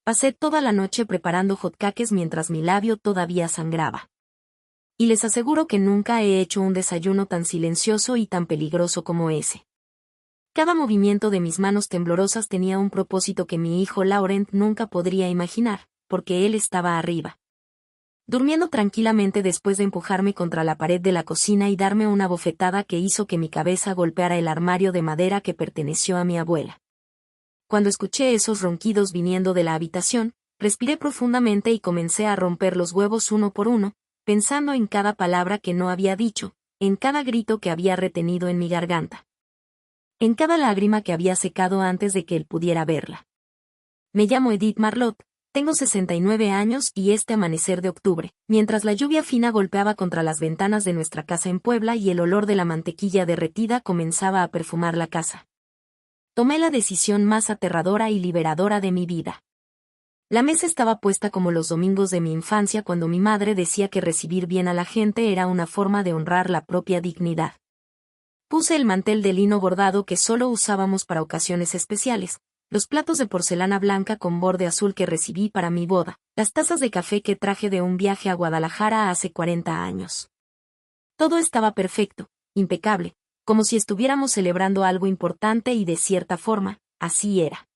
Pasé toda la noche preparando hotcakes mientras mi labio todavía sangraba. Y les aseguro que nunca he hecho un desayuno tan silencioso y tan peligroso como ese. Cada movimiento de mis manos temblorosas tenía un propósito que mi hijo Laurent nunca podría imaginar, porque él estaba arriba, durmiendo tranquilamente después de empujarme contra la pared de la cocina y darme una bofetada que hizo que mi cabeza golpeara el armario de madera que perteneció a mi abuela. Cuando escuché esos ronquidos viniendo de la habitación, respiré profundamente y comencé a romper los huevos uno por uno, pensando en cada palabra que no había dicho, en cada grito que había retenido en mi garganta, en cada lágrima que había secado antes de que él pudiera verla. Me llamo Edith Marlot. Tengo 69 años y este amanecer de octubre, mientras la lluvia fina golpeaba contra las ventanas de nuestra casa en Puebla y el olor de la mantequilla derretida comenzaba a perfumar la casa, tomé la decisión más aterradora y liberadora de mi vida. La mesa estaba puesta como los domingos de mi infancia cuando mi madre decía que recibir bien a la gente era una forma de honrar la propia dignidad. Puse el mantel de lino bordado que solo usábamos para ocasiones especiales, los platos de porcelana blanca con borde azul que recibí para mi boda, las tazas de café que traje de un viaje a Guadalajara hace 40 años. Todo estaba perfecto, impecable, como si estuviéramos celebrando algo importante y de cierta forma, así era.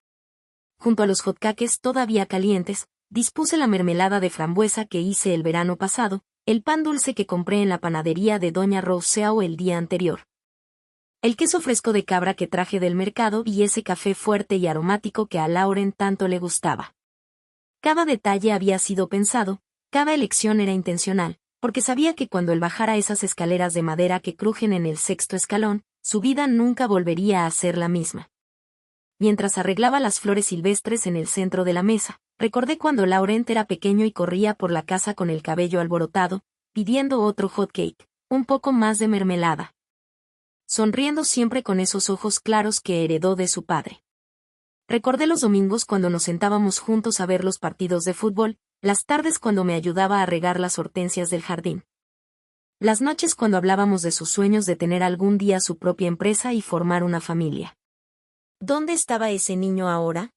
Junto a los hotcakes todavía calientes, dispuse la mermelada de frambuesa que hice el verano pasado, el pan dulce que compré en la panadería de Doña Rousseau el día anterior, el queso fresco de cabra que traje del mercado y ese café fuerte y aromático que a Lauren tanto le gustaba. Cada detalle había sido pensado, cada elección era intencional, porque sabía que cuando él bajara esas escaleras de madera que crujen en el 6º escalón, su vida nunca volvería a ser la misma. Mientras arreglaba las flores silvestres en el centro de la mesa, recordé cuando Laurent era pequeño y corría por la casa con el cabello alborotado, pidiendo otro hot cake, un poco más de mermelada, sonriendo siempre con esos ojos claros que heredó de su padre. Recordé los domingos cuando nos sentábamos juntos a ver los partidos de fútbol, las tardes cuando me ayudaba a regar las hortensias del jardín, las noches cuando hablábamos de sus sueños de tener algún día su propia empresa y formar una familia. ¿Dónde estaba ese niño ahora?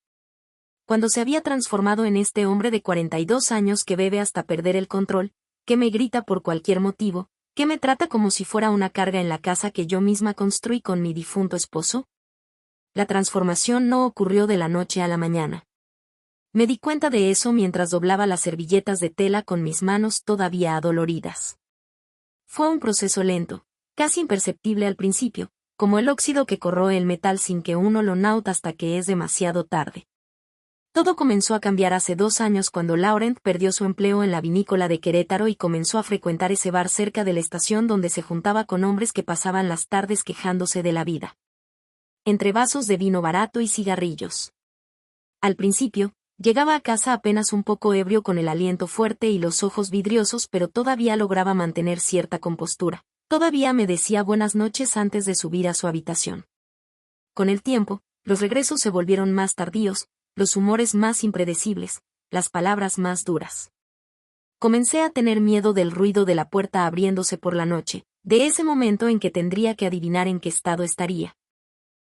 Cuando se había transformado en este hombre de 42 años que bebe hasta perder el control, que me grita por cualquier motivo, que me trata como si fuera una carga en la casa que yo misma construí con mi difunto esposo. La transformación no ocurrió de la noche a la mañana. Me di cuenta de eso mientras doblaba las servilletas de tela con mis manos todavía adoloridas. Fue un proceso lento, casi imperceptible al principio, como el óxido que corroe el metal sin que uno lo note hasta que es demasiado tarde. Todo comenzó a cambiar hace 2 años cuando Laurent perdió su empleo en la vinícola de Querétaro y comenzó a frecuentar ese bar cerca de la estación donde se juntaba con hombres que pasaban las tardes quejándose de la vida, entre vasos de vino barato y cigarrillos. Al principio, llegaba a casa apenas un poco ebrio con el aliento fuerte y los ojos vidriosos, pero todavía lograba mantener cierta compostura. Todavía me decía buenas noches antes de subir a su habitación. Con el tiempo, los regresos se volvieron más tardíos, los humores más impredecibles, las palabras más duras. Comencé a tener miedo del ruido de la puerta abriéndose por la noche, de ese momento en que tendría que adivinar en qué estado estaría.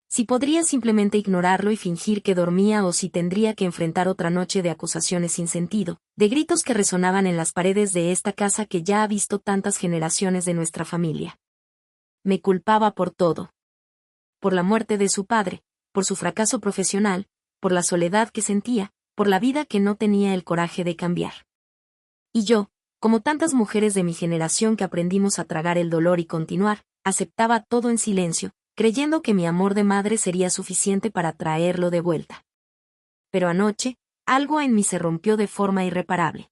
Si podría simplemente ignorarlo y fingir que dormía o si tendría que enfrentar otra noche de acusaciones sin sentido, de gritos que resonaban en las paredes de esta casa que ya ha visto tantas generaciones de nuestra familia. Me culpaba por todo. Por la muerte de su padre, por su fracaso profesional, por la soledad que sentía, por la vida que no tenía el coraje de cambiar. Y yo, como tantas mujeres de mi generación que aprendimos a tragar el dolor y continuar, aceptaba todo en silencio, creyendo que mi amor de madre sería suficiente para traerlo de vuelta. Pero anoche, algo en mí se rompió de forma irreparable.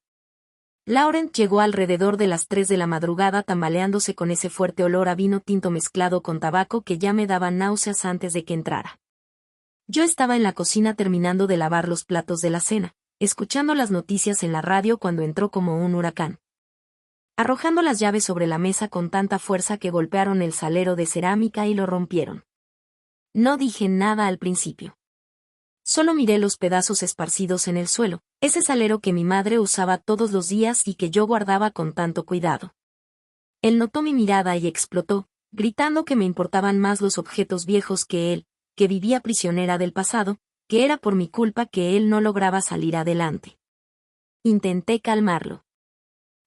Laurent llegó alrededor de las 3 de la madrugada tambaleándose con ese fuerte olor a vino tinto mezclado con tabaco que ya me daba náuseas antes de que entrara. Yo estaba en la cocina terminando de lavar los platos de la cena, escuchando las noticias en la radio cuando entró como un huracán, arrojando las llaves sobre la mesa con tanta fuerza que golpearon el salero de cerámica y lo rompieron. No dije nada al principio. Solo miré los pedazos esparcidos en el suelo, ese salero que mi madre usaba todos los días y que yo guardaba con tanto cuidado. Él notó mi mirada y explotó, gritando que me importaban más los objetos viejos que él, que vivía prisionera del pasado, que era por mi culpa que él no lograba salir adelante. Intenté calmarlo.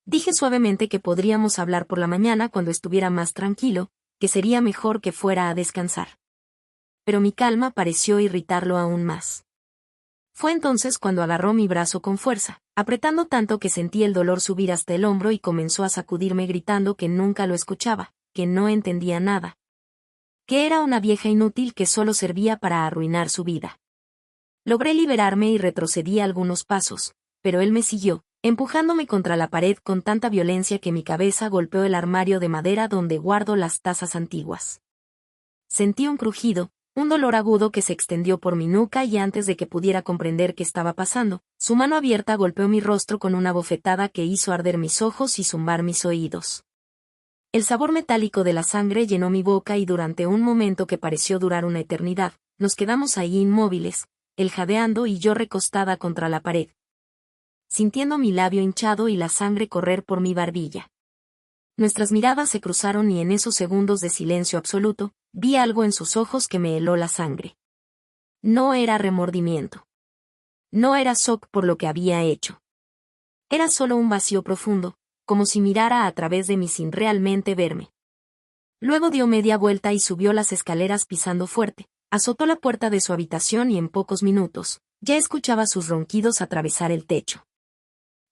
Dije suavemente que podríamos hablar por la mañana cuando estuviera más tranquilo, que sería mejor que fuera a descansar. Pero mi calma pareció irritarlo aún más. Fue entonces cuando agarró mi brazo con fuerza, apretando tanto que sentí el dolor subir hasta el hombro y comenzó a sacudirme gritando que nunca lo escuchaba, que no entendía nada. Que era una vieja inútil que solo servía para arruinar su vida. Logré liberarme y retrocedí algunos pasos, pero él me siguió, empujándome contra la pared con tanta violencia que mi cabeza golpeó el armario de madera donde guardo las tazas antiguas. Sentí un crujido, un dolor agudo que se extendió por mi nuca y antes de que pudiera comprender qué estaba pasando, su mano abierta golpeó mi rostro con una bofetada que hizo arder mis ojos y zumbar mis oídos. El sabor metálico de la sangre llenó mi boca y durante un momento que pareció durar una eternidad, nos quedamos ahí inmóviles, él jadeando y yo recostada contra la pared, sintiendo mi labio hinchado y la sangre correr por mi barbilla. Nuestras miradas se cruzaron y en esos segundos de silencio absoluto, vi algo en sus ojos que me heló la sangre. No era remordimiento. No era shock por lo que había hecho. Era solo un vacío profundo, como si mirara a través de mí sin realmente verme. Luego dio media vuelta y subió las escaleras pisando fuerte, azotó la puerta de su habitación y en pocos minutos, ya escuchaba sus ronquidos atravesar el techo.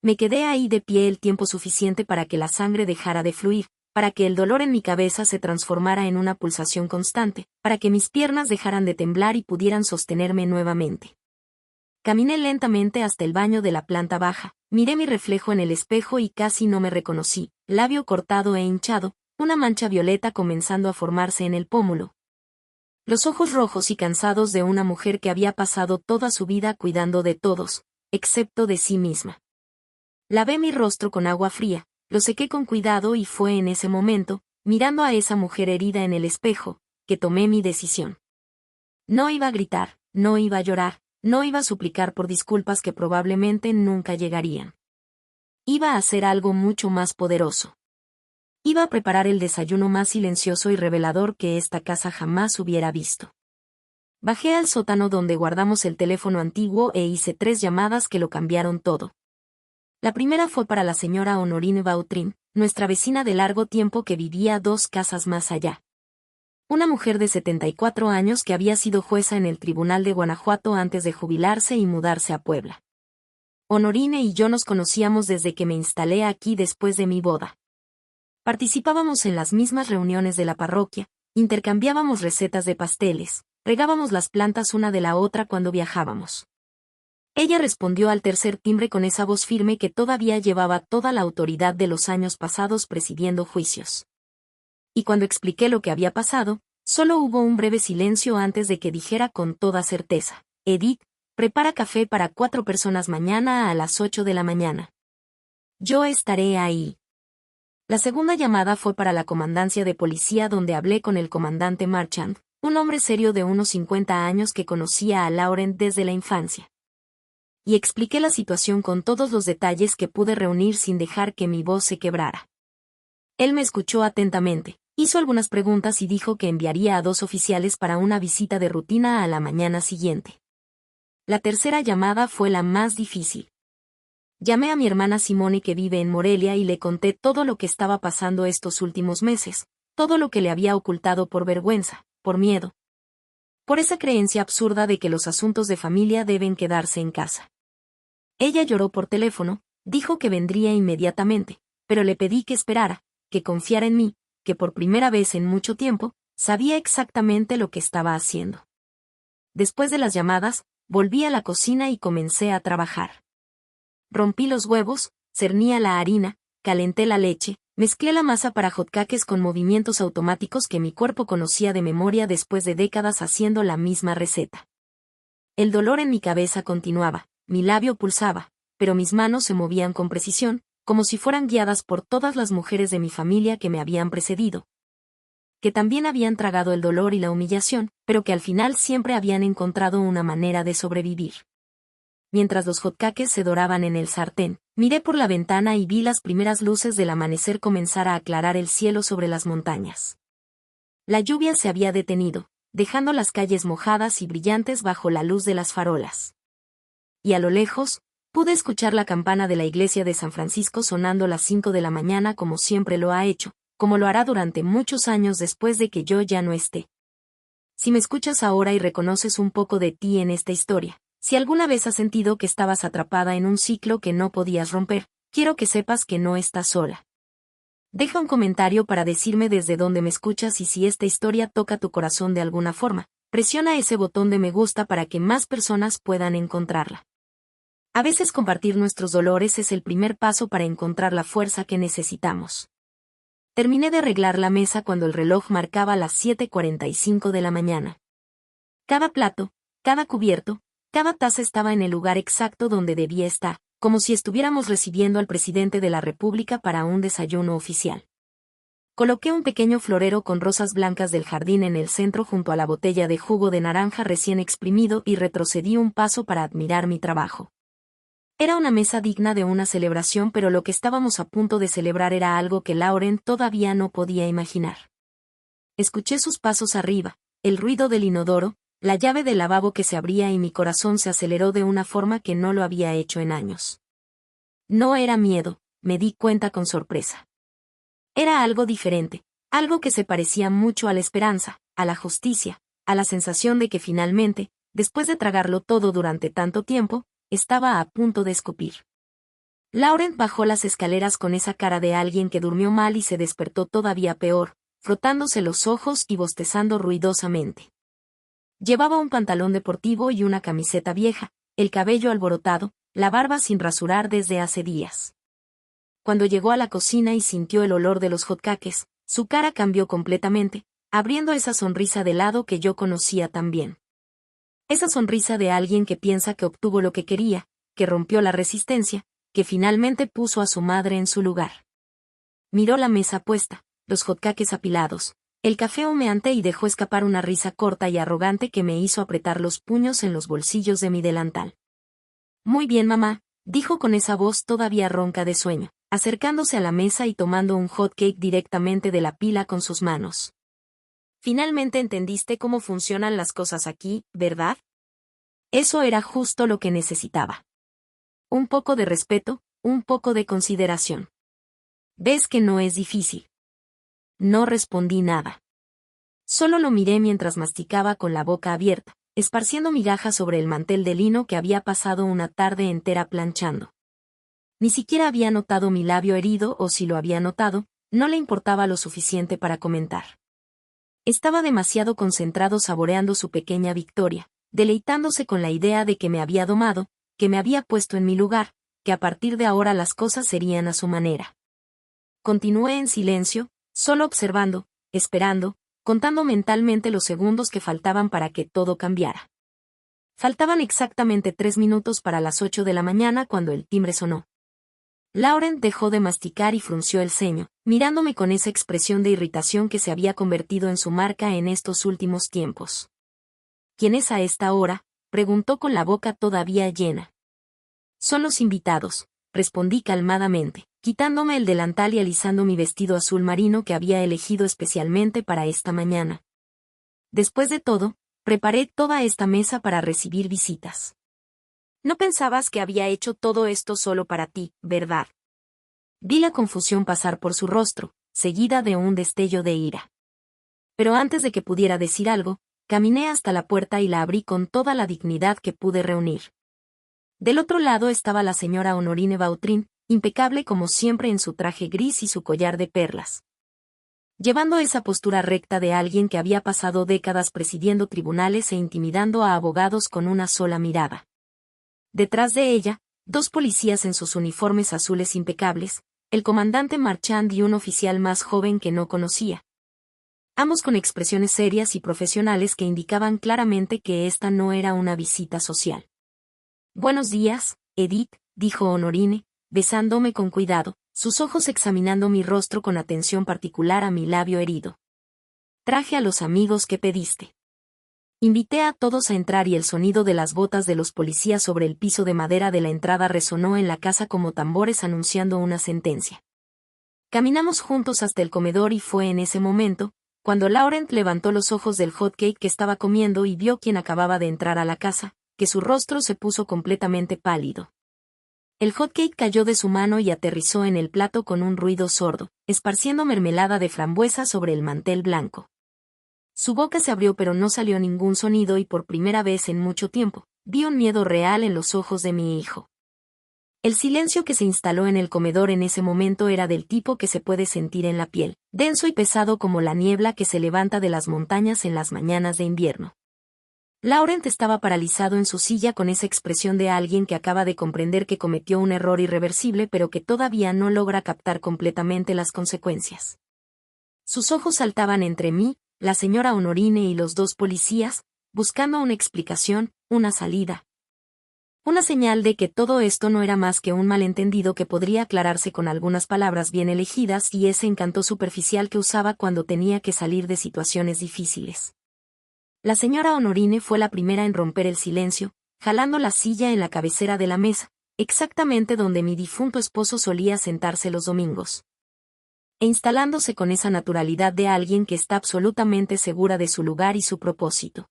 Me quedé ahí de pie el tiempo suficiente para que la sangre dejara de fluir, para que el dolor en mi cabeza se transformara en una pulsación constante, para que mis piernas dejaran de temblar y pudieran sostenerme nuevamente. Caminé lentamente hasta el baño de la planta baja, miré mi reflejo en el espejo y casi no me reconocí, labio cortado e hinchado, una mancha violeta comenzando a formarse en el pómulo. Los ojos rojos y cansados de una mujer que había pasado toda su vida cuidando de todos, excepto de sí misma. Lavé mi rostro con agua fría, lo sequé con cuidado y fue en ese momento, mirando a esa mujer herida en el espejo, que tomé mi decisión. No iba a gritar, no iba a llorar, no iba a suplicar por disculpas que probablemente nunca llegarían. Iba a hacer algo mucho más poderoso. Iba a preparar el desayuno más silencioso y revelador que esta casa jamás hubiera visto. Bajé al sótano donde guardamos el teléfono antiguo e hice 3 llamadas que lo cambiaron todo. La primera fue para la señora Honorine Vautrin, nuestra vecina de largo tiempo que vivía 2 casas más allá. Una mujer de 74 años que había sido jueza en el Tribunal de Guanajuato antes de jubilarse y mudarse a Puebla. Honorine y yo nos conocíamos desde que me instalé aquí después de mi boda. Participábamos en las mismas reuniones de la parroquia, intercambiábamos recetas de pasteles, regábamos las plantas una de la otra cuando viajábamos. Ella respondió al tercer timbre con esa voz firme que todavía llevaba toda la autoridad de los años pasados presidiendo juicios. Y cuando expliqué lo que había pasado, solo hubo un breve silencio antes de que dijera con toda certeza: Edith, prepara café para 4 personas mañana a las 8 de la mañana. Yo estaré ahí. La segunda llamada fue para la comandancia de policía donde hablé con el comandante Marchand, un hombre serio de unos 50 años que conocía a Laurent desde la infancia. Y expliqué la situación con todos los detalles que pude reunir sin dejar que mi voz se quebrara. Él me escuchó atentamente, hizo algunas preguntas y dijo que enviaría a 2 oficiales para una visita de rutina a la mañana siguiente. La tercera llamada fue la más difícil. Llamé a mi hermana Simone que vive en Morelia y le conté todo lo que estaba pasando estos últimos meses, todo lo que le había ocultado por vergüenza, por miedo. Por esa creencia absurda de que los asuntos de familia deben quedarse en casa. Ella lloró por teléfono, dijo que vendría inmediatamente, pero le pedí que esperara, que confiara en mí, que por primera vez en mucho tiempo, sabía exactamente lo que estaba haciendo. Después de las llamadas, volví a la cocina y comencé a trabajar. Rompí los huevos, cerní la harina, calenté la leche, mezclé la masa para hotcakes con movimientos automáticos que mi cuerpo conocía de memoria después de décadas haciendo la misma receta. El dolor en mi cabeza continuaba, mi labio pulsaba, pero mis manos se movían con precisión, como si fueran guiadas por todas las mujeres de mi familia que me habían precedido, que también habían tragado el dolor y la humillación, pero que al final siempre habían encontrado una manera de sobrevivir. Mientras los hotcakes se doraban en el sartén, miré por la ventana y vi las primeras luces del amanecer comenzar a aclarar el cielo sobre las montañas. La lluvia se había detenido, dejando las calles mojadas y brillantes bajo la luz de las farolas. Y a lo lejos, pude escuchar la campana de la iglesia de San Francisco sonando las 5 de la mañana como siempre lo ha hecho, como lo hará durante muchos años después de que yo ya no esté. Si me escuchas ahora y reconoces un poco de ti en esta historia, si alguna vez has sentido que estabas atrapada en un ciclo que no podías romper, quiero que sepas que no estás sola. Deja un comentario para decirme desde dónde me escuchas y si esta historia toca tu corazón de alguna forma, presiona ese botón de me gusta para que más personas puedan encontrarla. A veces compartir nuestros dolores es el primer paso para encontrar la fuerza que necesitamos. Terminé de arreglar la mesa cuando el reloj marcaba las 7:45 de la mañana. Cada plato, cada cubierto, cada taza estaba en el lugar exacto donde debía estar, como si estuviéramos recibiendo al presidente de la República para un desayuno oficial. Coloqué un pequeño florero con rosas blancas del jardín en el centro junto a la botella de jugo de naranja recién exprimido y retrocedí un paso para admirar mi trabajo. Era una mesa digna de una celebración, pero lo que estábamos a punto de celebrar era algo que Lauren todavía no podía imaginar. Escuché sus pasos arriba, el ruido del inodoro, la llave del lavabo que se abría y mi corazón se aceleró de una forma que no lo había hecho en años. No era miedo, me di cuenta con sorpresa. Era algo diferente, algo que se parecía mucho a la esperanza, a la justicia, a la sensación de que finalmente, después de tragarlo todo durante tanto tiempo, estaba a punto de escupir. Lauren bajó las escaleras con esa cara de alguien que durmió mal y se despertó todavía peor, frotándose los ojos y bostezando ruidosamente. Llevaba un pantalón deportivo y una camiseta vieja, el cabello alborotado, la barba sin rasurar desde hace días. Cuando llegó a la cocina y sintió el olor de los hotcakes, su cara cambió completamente, abriendo esa sonrisa de lado que yo conocía tan bien. Esa sonrisa de alguien que piensa que obtuvo lo que quería, que rompió la resistencia, que finalmente puso a su madre en su lugar. Miró la mesa puesta, los hotcakes apilados, el café humeante y dejó escapar una risa corta y arrogante que me hizo apretar los puños en los bolsillos de mi delantal. Muy bien, mamá, dijo con esa voz todavía ronca de sueño, acercándose a la mesa y tomando un hotcake directamente de la pila con sus manos. Finalmente entendiste cómo funcionan las cosas aquí, ¿verdad? Eso era justo lo que necesitaba. Un poco de respeto, un poco de consideración. ¿Ves que no es difícil? No respondí nada. Solo lo miré mientras masticaba con la boca abierta, esparciendo migajas sobre el mantel de lino que había pasado una tarde entera planchando. Ni siquiera había notado mi labio herido o si lo había notado, no le importaba lo suficiente para comentar. Estaba demasiado concentrado saboreando su pequeña victoria, deleitándose con la idea de que me había domado, que me había puesto en mi lugar, que a partir de ahora las cosas serían a su manera. Continué en silencio, solo observando, esperando, contando mentalmente los segundos que faltaban para que todo cambiara. Faltaban exactamente 3 minutos para las 8 de la mañana cuando el timbre sonó. Lauren dejó de masticar y frunció el ceño, mirándome con esa expresión de irritación que se había convertido en su marca en estos últimos tiempos. ¿Quién es a esta hora?, preguntó con la boca todavía llena. Son los invitados, respondí calmadamente, quitándome el delantal y alisando mi vestido azul marino que había elegido especialmente para esta mañana. Después de todo, preparé toda esta mesa para recibir visitas. No pensabas que había hecho todo esto solo para ti, ¿verdad? Vi la confusión pasar por su rostro, seguida de un destello de ira. Pero antes de que pudiera decir algo, caminé hasta la puerta y la abrí con toda la dignidad que pude reunir. Del otro lado estaba la señora Honorine Vautrin, impecable como siempre en su traje gris y su collar de perlas. Llevando esa postura recta de alguien que había pasado décadas presidiendo tribunales e intimidando a abogados con una sola mirada. Detrás de ella, 2 policías en sus uniformes azules impecables, el comandante Marchand y un oficial más joven que no conocía. Ambos con expresiones serias y profesionales que indicaban claramente que esta no era una visita social. Buenos días, Edith, dijo Honorine, besándome con cuidado, sus ojos examinando mi rostro con atención particular a mi labio herido. Traje a los amigos que pediste. Invité a todos a entrar y el sonido de las botas de los policías sobre el piso de madera de la entrada resonó en la casa como tambores anunciando una sentencia. Caminamos juntos hasta el comedor y fue en ese momento, cuando Laurent levantó los ojos del hot cake que estaba comiendo y vio quién acababa de entrar a la casa, que su rostro se puso completamente pálido. El hot cake cayó de su mano y aterrizó en el plato con un ruido sordo, esparciendo mermelada de frambuesa sobre el mantel blanco. Su boca se abrió pero no salió ningún sonido y por primera vez en mucho tiempo, vi un miedo real en los ojos de mi hijo. El silencio que se instaló en el comedor en ese momento era del tipo que se puede sentir en la piel, denso y pesado como la niebla que se levanta de las montañas en las mañanas de invierno. Laurent estaba paralizado en su silla con esa expresión de alguien que acaba de comprender que cometió un error irreversible pero que todavía no logra captar completamente las consecuencias. Sus ojos saltaban entre mí, la señora Honorine y los dos policías, buscando una explicación, una salida. Una señal de que todo esto no era más que un malentendido que podría aclararse con algunas palabras bien elegidas y ese encanto superficial que usaba cuando tenía que salir de situaciones difíciles. La señora Honorine fue la primera en romper el silencio, jalando la silla en la cabecera de la mesa, exactamente donde mi difunto esposo solía sentarse los domingos. E instalándose con esa naturalidad de alguien que está absolutamente segura de su lugar y su propósito.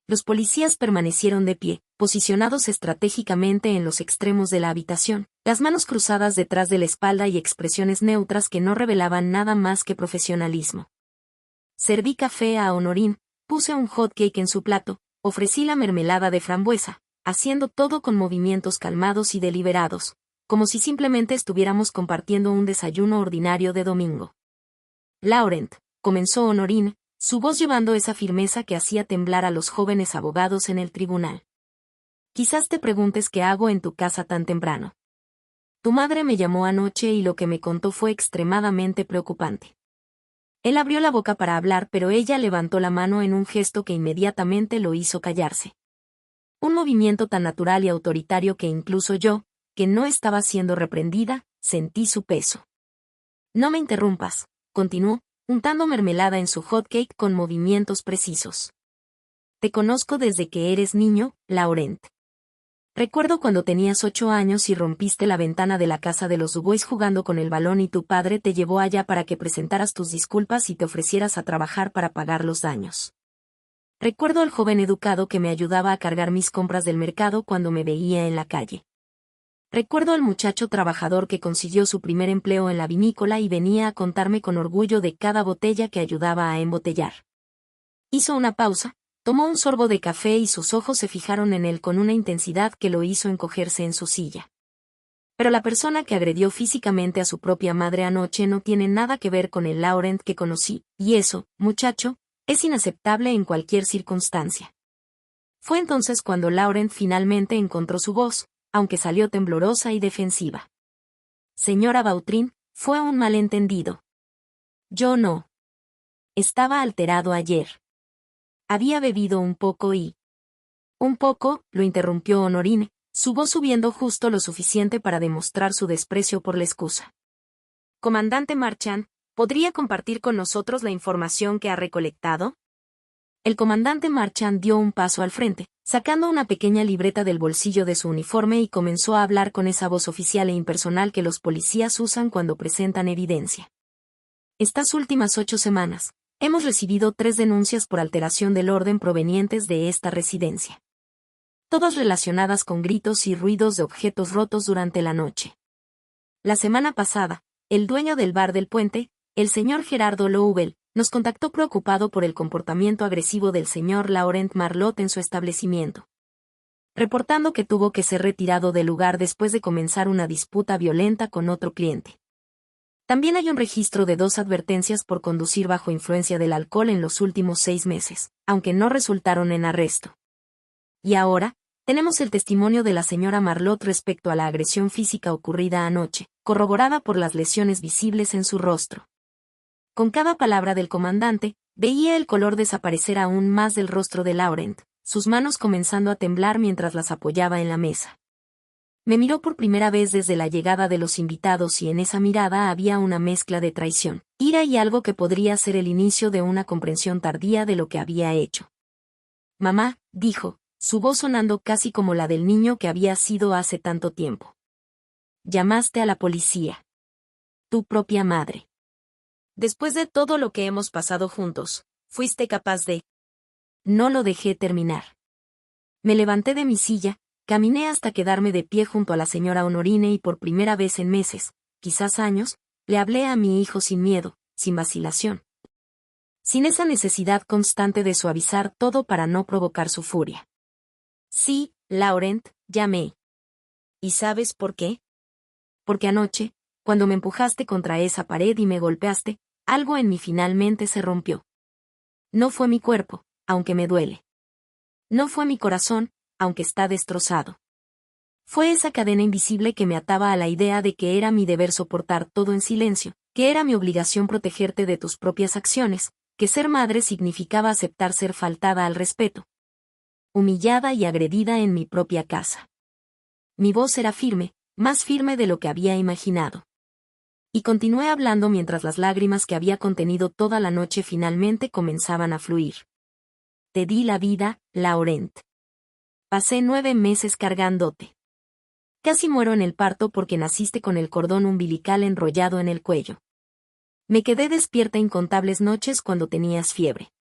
Los policías permanecieron de pie, posicionados estratégicamente en los extremos de la habitación, las manos cruzadas detrás de la espalda y expresiones neutras que no revelaban nada más que profesionalismo. Serví café a Honorine, puse un hot cake en su plato, ofrecí la mermelada de frambuesa, haciendo todo con movimientos calmados y deliberados, como si simplemente estuviéramos compartiendo un desayuno ordinario de domingo. Laurent, comenzó Honorine, su voz llevando esa firmeza que hacía temblar a los jóvenes abogados en el tribunal. Quizás te preguntes qué hago en tu casa tan temprano. Tu madre me llamó anoche y lo que me contó fue extremadamente preocupante. Él abrió la boca para hablar pero ella levantó la mano en un gesto que inmediatamente lo hizo callarse. Un movimiento tan natural y autoritario que incluso yo, que no estaba siendo reprendida, sentí su peso. No me interrumpas, continuó, untando mermelada en su hot cake con movimientos precisos. Te conozco desde que eres niño, Laurent. Recuerdo cuando tenías 8 años y rompiste la ventana de la casa de los Dubois jugando con el balón y tu padre te llevó allá para que presentaras tus disculpas y te ofrecieras a trabajar para pagar los daños. Recuerdo al joven educado que me ayudaba a cargar mis compras del mercado cuando me veía en la calle. Recuerdo al muchacho trabajador que consiguió su primer empleo en la vinícola y venía a contarme con orgullo de cada botella que ayudaba a embotellar. Hizo una pausa, tomó un sorbo de café y sus ojos se fijaron en él con una intensidad que lo hizo encogerse en su silla. Pero la persona que agredió físicamente a su propia madre anoche no tiene nada que ver con el Laurent que conocí, y eso, muchacho, es inaceptable en cualquier circunstancia. Fue entonces cuando Laurent finalmente encontró su voz, aunque salió temblorosa y defensiva. Señora Vautrin, fue un malentendido. Yo no. Estaba alterado ayer. Había bebido un poco y... Un poco, lo interrumpió Honorine, su voz subiendo justo lo suficiente para demostrar su desprecio por la excusa. Comandante Marchand, ¿podría compartir con nosotros la información que ha recolectado? El comandante Marchand dio un paso al frente, sacando una pequeña libreta del bolsillo de su uniforme y comenzó a hablar con esa voz oficial e impersonal que los policías usan cuando presentan evidencia. Estas últimas 8 semanas, hemos recibido 3 denuncias por alteración del orden provenientes de esta residencia. Todas relacionadas con gritos y ruidos de objetos rotos durante la noche. La semana pasada, el dueño del bar del puente, el señor Gerardo Loubel, nos contactó preocupado por el comportamiento agresivo del señor Laurent Marlot en su establecimiento, reportando que tuvo que ser retirado del lugar después de comenzar una disputa violenta con otro cliente. También hay un registro de 2 advertencias por conducir bajo influencia del alcohol en los últimos 6 meses, aunque no resultaron en arresto. Y ahora, tenemos el testimonio de la señora Marlot respecto a la agresión física ocurrida anoche, corroborada por las lesiones visibles en su rostro. Con cada palabra del comandante, veía el color desaparecer aún más del rostro de Laurent, sus manos comenzando a temblar mientras las apoyaba en la mesa. Me miró por primera vez desde la llegada de los invitados y en esa mirada había una mezcla de traición, ira y algo que podría ser el inicio de una comprensión tardía de lo que había hecho. Mamá, dijo, su voz sonando casi como la del niño que había sido hace tanto tiempo. Llamaste a la policía. Tu propia madre. Después de todo lo que hemos pasado juntos, fuiste capaz de... No lo dejé terminar. Me levanté de mi silla, caminé hasta quedarme de pie junto a la señora Honorine y por primera vez en meses, quizás años, le hablé a mi hijo sin miedo, sin vacilación. Sin esa necesidad constante de suavizar todo para no provocar su furia. Sí, Laurent, llamé. ¿Y sabes por qué? Porque anoche, cuando me empujaste contra esa pared y me golpeaste, algo en mí finalmente se rompió. No fue mi cuerpo, aunque me duele. No fue mi corazón, aunque está destrozado. Fue esa cadena invisible que me ataba a la idea de que era mi deber soportar todo en silencio, que era mi obligación protegerte de tus propias acciones, que ser madre significaba aceptar ser faltada al respeto. Humillada y agredida en mi propia casa. Mi voz era firme, más firme de lo que había imaginado. Y continué hablando mientras las lágrimas que había contenido toda la noche finalmente comenzaban a fluir. Te di la vida, Laurent. Pasé 9 meses cargándote. Casi muero en el parto porque naciste con el cordón umbilical enrollado en el cuello. Me quedé despierta incontables noches cuando tenías fiebre.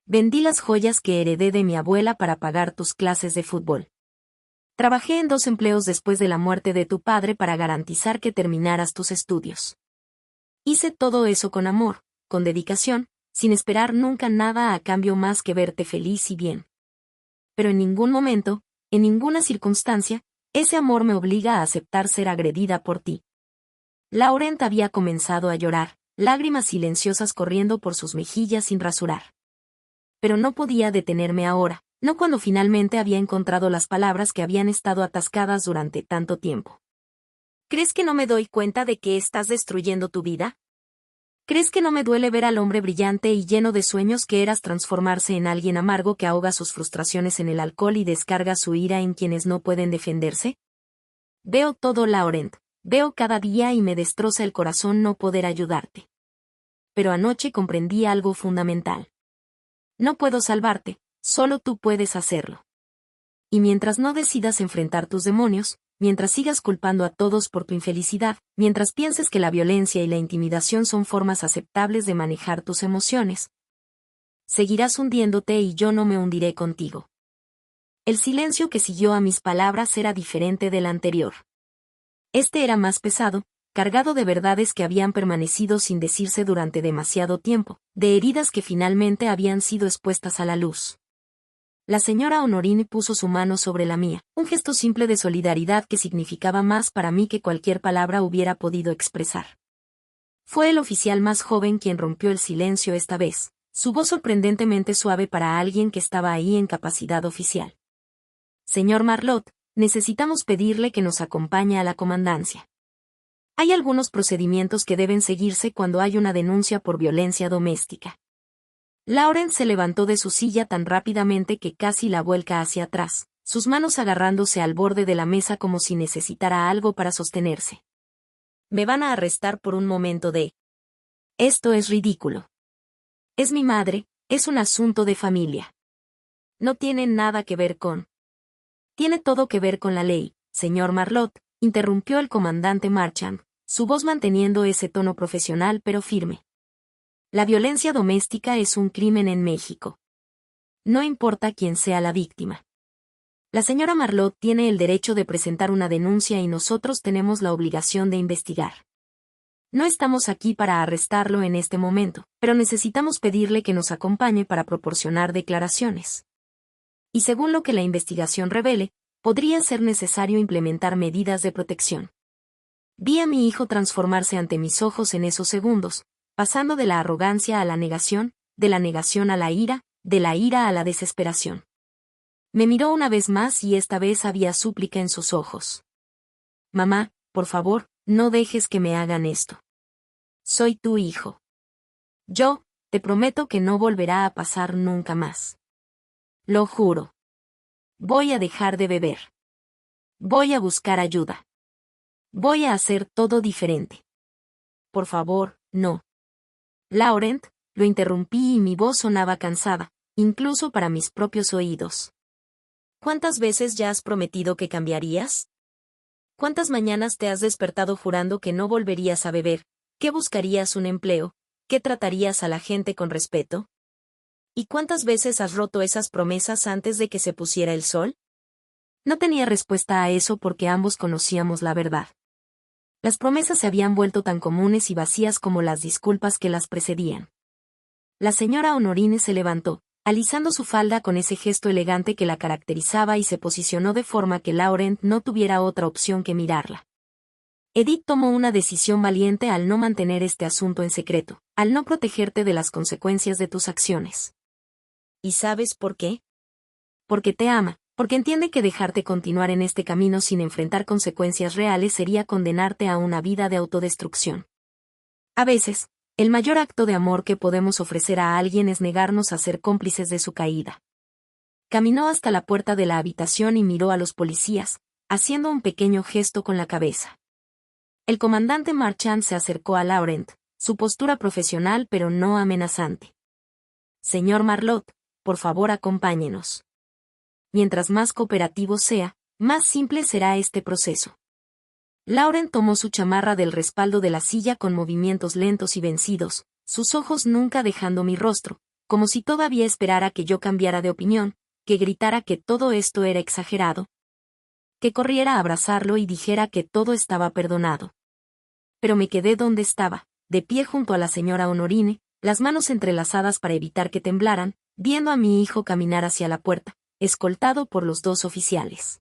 Vendí las joyas que heredé de mi abuela para pagar tus clases de fútbol. Trabajé en 2 empleos después de la muerte de tu padre para garantizar que terminaras tus estudios. Hice todo eso con amor, con dedicación, sin esperar nunca nada a cambio más que verte feliz y bien. Pero en ningún momento, en ninguna circunstancia, ese amor me obliga a aceptar ser agredida por ti. Laurent había comenzado a llorar, lágrimas silenciosas corriendo por sus mejillas sin rasurar. Pero no podía detenerme ahora, no cuando finalmente había encontrado las palabras que habían estado atascadas durante tanto tiempo. ¿Crees que no me doy cuenta de que estás destruyendo tu vida? ¿Crees que no me duele ver al hombre brillante y lleno de sueños que eras transformarse en alguien amargo que ahoga sus frustraciones en el alcohol y descarga su ira en quienes no pueden defenderse? Veo todo, Laurent, veo cada día y me destroza el corazón no poder ayudarte. Pero anoche comprendí algo fundamental. No puedo salvarte, solo tú puedes hacerlo. Y mientras no decidas enfrentar tus demonios, mientras sigas culpando a todos por tu infelicidad, mientras pienses que la violencia y la intimidación son formas aceptables de manejar tus emociones, seguirás hundiéndote y yo no me hundiré contigo. El silencio que siguió a mis palabras era diferente del anterior. Este era más pesado, cargado de verdades que habían permanecido sin decirse durante demasiado tiempo, de heridas que finalmente habían sido expuestas a la luz. La señora Honorine puso su mano sobre la mía, un gesto simple de solidaridad que significaba más para mí que cualquier palabra hubiera podido expresar. Fue el oficial más joven quien rompió el silencio esta vez, su voz sorprendentemente suave para alguien que estaba ahí en capacidad oficial. Señor Marlot, necesitamos pedirle que nos acompañe a la comandancia. Hay algunos procedimientos que deben seguirse cuando hay una denuncia por violencia doméstica. Laurent se levantó de su silla tan rápidamente que casi la vuelca hacia atrás, sus manos agarrándose al borde de la mesa como si necesitara algo para sostenerse. Me van a arrestar por un momento de... Esto es ridículo. Es mi madre, es un asunto de familia. No tiene nada que ver con... Tiene todo que ver con la ley, señor Marlot, interrumpió el comandante Marchand, su voz manteniendo ese tono profesional pero firme. La violencia doméstica es un crimen en México. No importa quién sea la víctima. La señora Marlot tiene el derecho de presentar una denuncia y nosotros tenemos la obligación de investigar. No estamos aquí para arrestarlo en este momento, pero necesitamos pedirle que nos acompañe para proporcionar declaraciones. Y según lo que la investigación revele, podría ser necesario implementar medidas de protección. Vi a mi hijo transformarse ante mis ojos en esos segundos, pasando de la arrogancia a la negación, de la negación a la ira, de la ira a la desesperación. Me miró una vez más y esta vez había súplica en sus ojos. Mamá, por favor, no dejes que me hagan esto. Soy tu hijo. Yo, te prometo que no volverá a pasar nunca más. Lo juro. Voy a dejar de beber. Voy a buscar ayuda. Voy a hacer todo diferente. Por favor, no. Laurent, lo interrumpí y mi voz sonaba cansada, incluso para mis propios oídos. ¿Cuántas veces ya has prometido que cambiarías? ¿Cuántas mañanas te has despertado jurando que no volverías a beber, que buscarías un empleo, ¿Qué tratarías a la gente con respeto? ¿Y cuántas veces has roto esas promesas antes de que se pusiera el sol? No tenía respuesta a eso porque ambos conocíamos la verdad. Las promesas se habían vuelto tan comunes y vacías como las disculpas que las precedían. La señora Honorine se levantó, alisando su falda con ese gesto elegante que la caracterizaba y se posicionó de forma que Laurent no tuviera otra opción que mirarla. Edith tomó una decisión valiente al no mantener este asunto en secreto, al no protegerte de las consecuencias de tus acciones. ¿Y sabes por qué? Porque te ama, porque entiende que dejarte continuar en este camino sin enfrentar consecuencias reales sería condenarte a una vida de autodestrucción. A veces, el mayor acto de amor que podemos ofrecer a alguien es negarnos a ser cómplices de su caída. Caminó hasta la puerta de la habitación y miró a los policías, haciendo un pequeño gesto con la cabeza. El comandante Marchand se acercó a Laurent, su postura profesional pero no amenazante. Señor Marlot, por favor acompáñenos. Mientras más cooperativo sea, más simple será este proceso. Laurent tomó su chamarra del respaldo de la silla con movimientos lentos y vencidos, sus ojos nunca dejando mi rostro, como si todavía esperara que yo cambiara de opinión, que gritara que todo esto era exagerado, que corriera a abrazarlo y dijera que todo estaba perdonado. Pero me quedé donde estaba, de pie junto a la señora Honorine, las manos entrelazadas para evitar que temblaran, viendo a mi hijo caminar hacia la puerta, escoltado por los dos oficiales.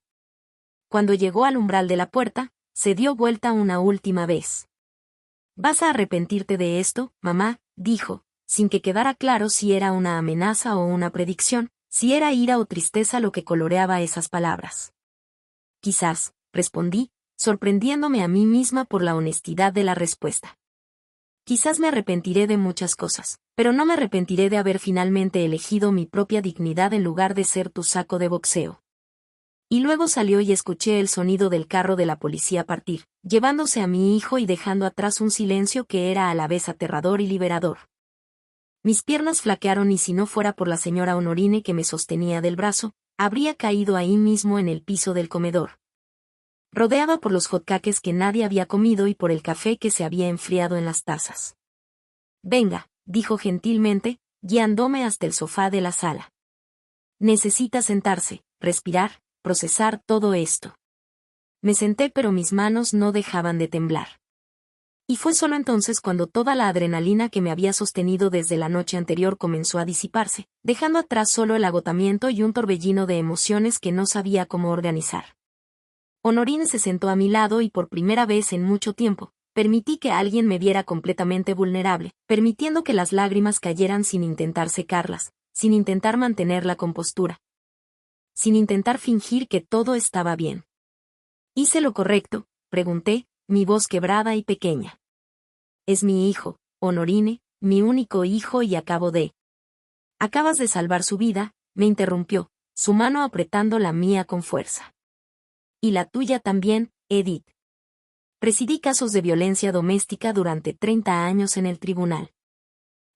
Cuando llegó al umbral de la puerta, se dio vuelta una última vez. «Vas a arrepentirte de esto, mamá», dijo, sin que quedara claro si era una amenaza o una predicción, si era ira o tristeza lo que coloreaba esas palabras. «Quizás», respondí, sorprendiéndome a mí misma por la honestidad de la respuesta. «Quizás me arrepentiré de muchas cosas, pero no me arrepentiré de haber finalmente elegido mi propia dignidad en lugar de ser tu saco de boxeo». Y luego salió y escuché el sonido del carro de la policía partir, llevándose a mi hijo y dejando atrás un silencio que era a la vez aterrador y liberador. Mis piernas flaquearon y si no fuera por la señora Honorine que me sostenía del brazo, habría caído ahí mismo en el piso del comedor. Rodeada por los hotcakes que nadie había comido y por el café que se había enfriado en las tazas. «Venga», dijo gentilmente, guiándome hasta el sofá de la sala. «Necesita sentarse, respirar, procesar todo esto». Me senté pero mis manos no dejaban de temblar. Y fue solo entonces cuando toda la adrenalina que me había sostenido desde la noche anterior comenzó a disiparse, dejando atrás solo el agotamiento y un torbellino de emociones que no sabía cómo organizar. Honorine se sentó a mi lado y por primera vez en mucho tiempo, permití que alguien me viera completamente vulnerable, permitiendo que las lágrimas cayeran sin intentar secarlas, sin intentar mantener la compostura, sin intentar fingir que todo estaba bien. «¿Hice lo correcto?», pregunté, mi voz quebrada y pequeña. «Es mi hijo, Honorine, mi único hijo y acabo de...». «Acabas de salvar su vida», me interrumpió, su mano apretando la mía con fuerza. «Y la tuya también, Edith». Presidí casos de violencia doméstica durante 30 años en el tribunal.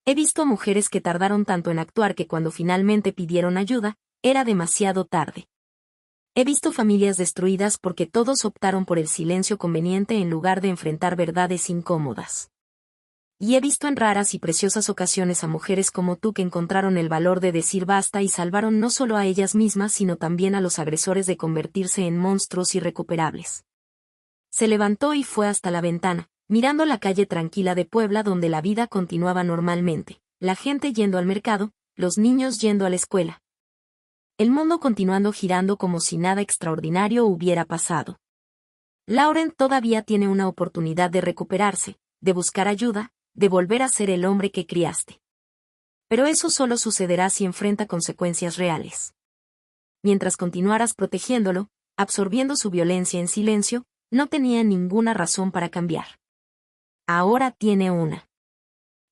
He visto mujeres que tardaron tanto en actuar que cuando finalmente pidieron ayuda, era demasiado tarde. He visto familias destruidas porque todos optaron por el silencio conveniente en lugar de enfrentar verdades incómodas. Y he visto en raras y preciosas ocasiones a mujeres como tú que encontraron el valor de decir basta y salvaron no solo a ellas mismas sino también a los agresores de convertirse en monstruos irrecuperables. Se levantó y fue hasta la ventana, mirando la calle tranquila de Puebla donde la vida continuaba normalmente, la gente yendo al mercado, los niños yendo a la escuela. El mundo continuando girando como si nada extraordinario hubiera pasado. Laurent todavía tiene una oportunidad de recuperarse, de buscar ayuda, de volver a ser el hombre que criaste. Pero eso solo sucederá si enfrenta consecuencias reales. Mientras continuaras protegiéndolo, absorbiendo su violencia en silencio, no tenía ninguna razón para cambiar. Ahora tiene una.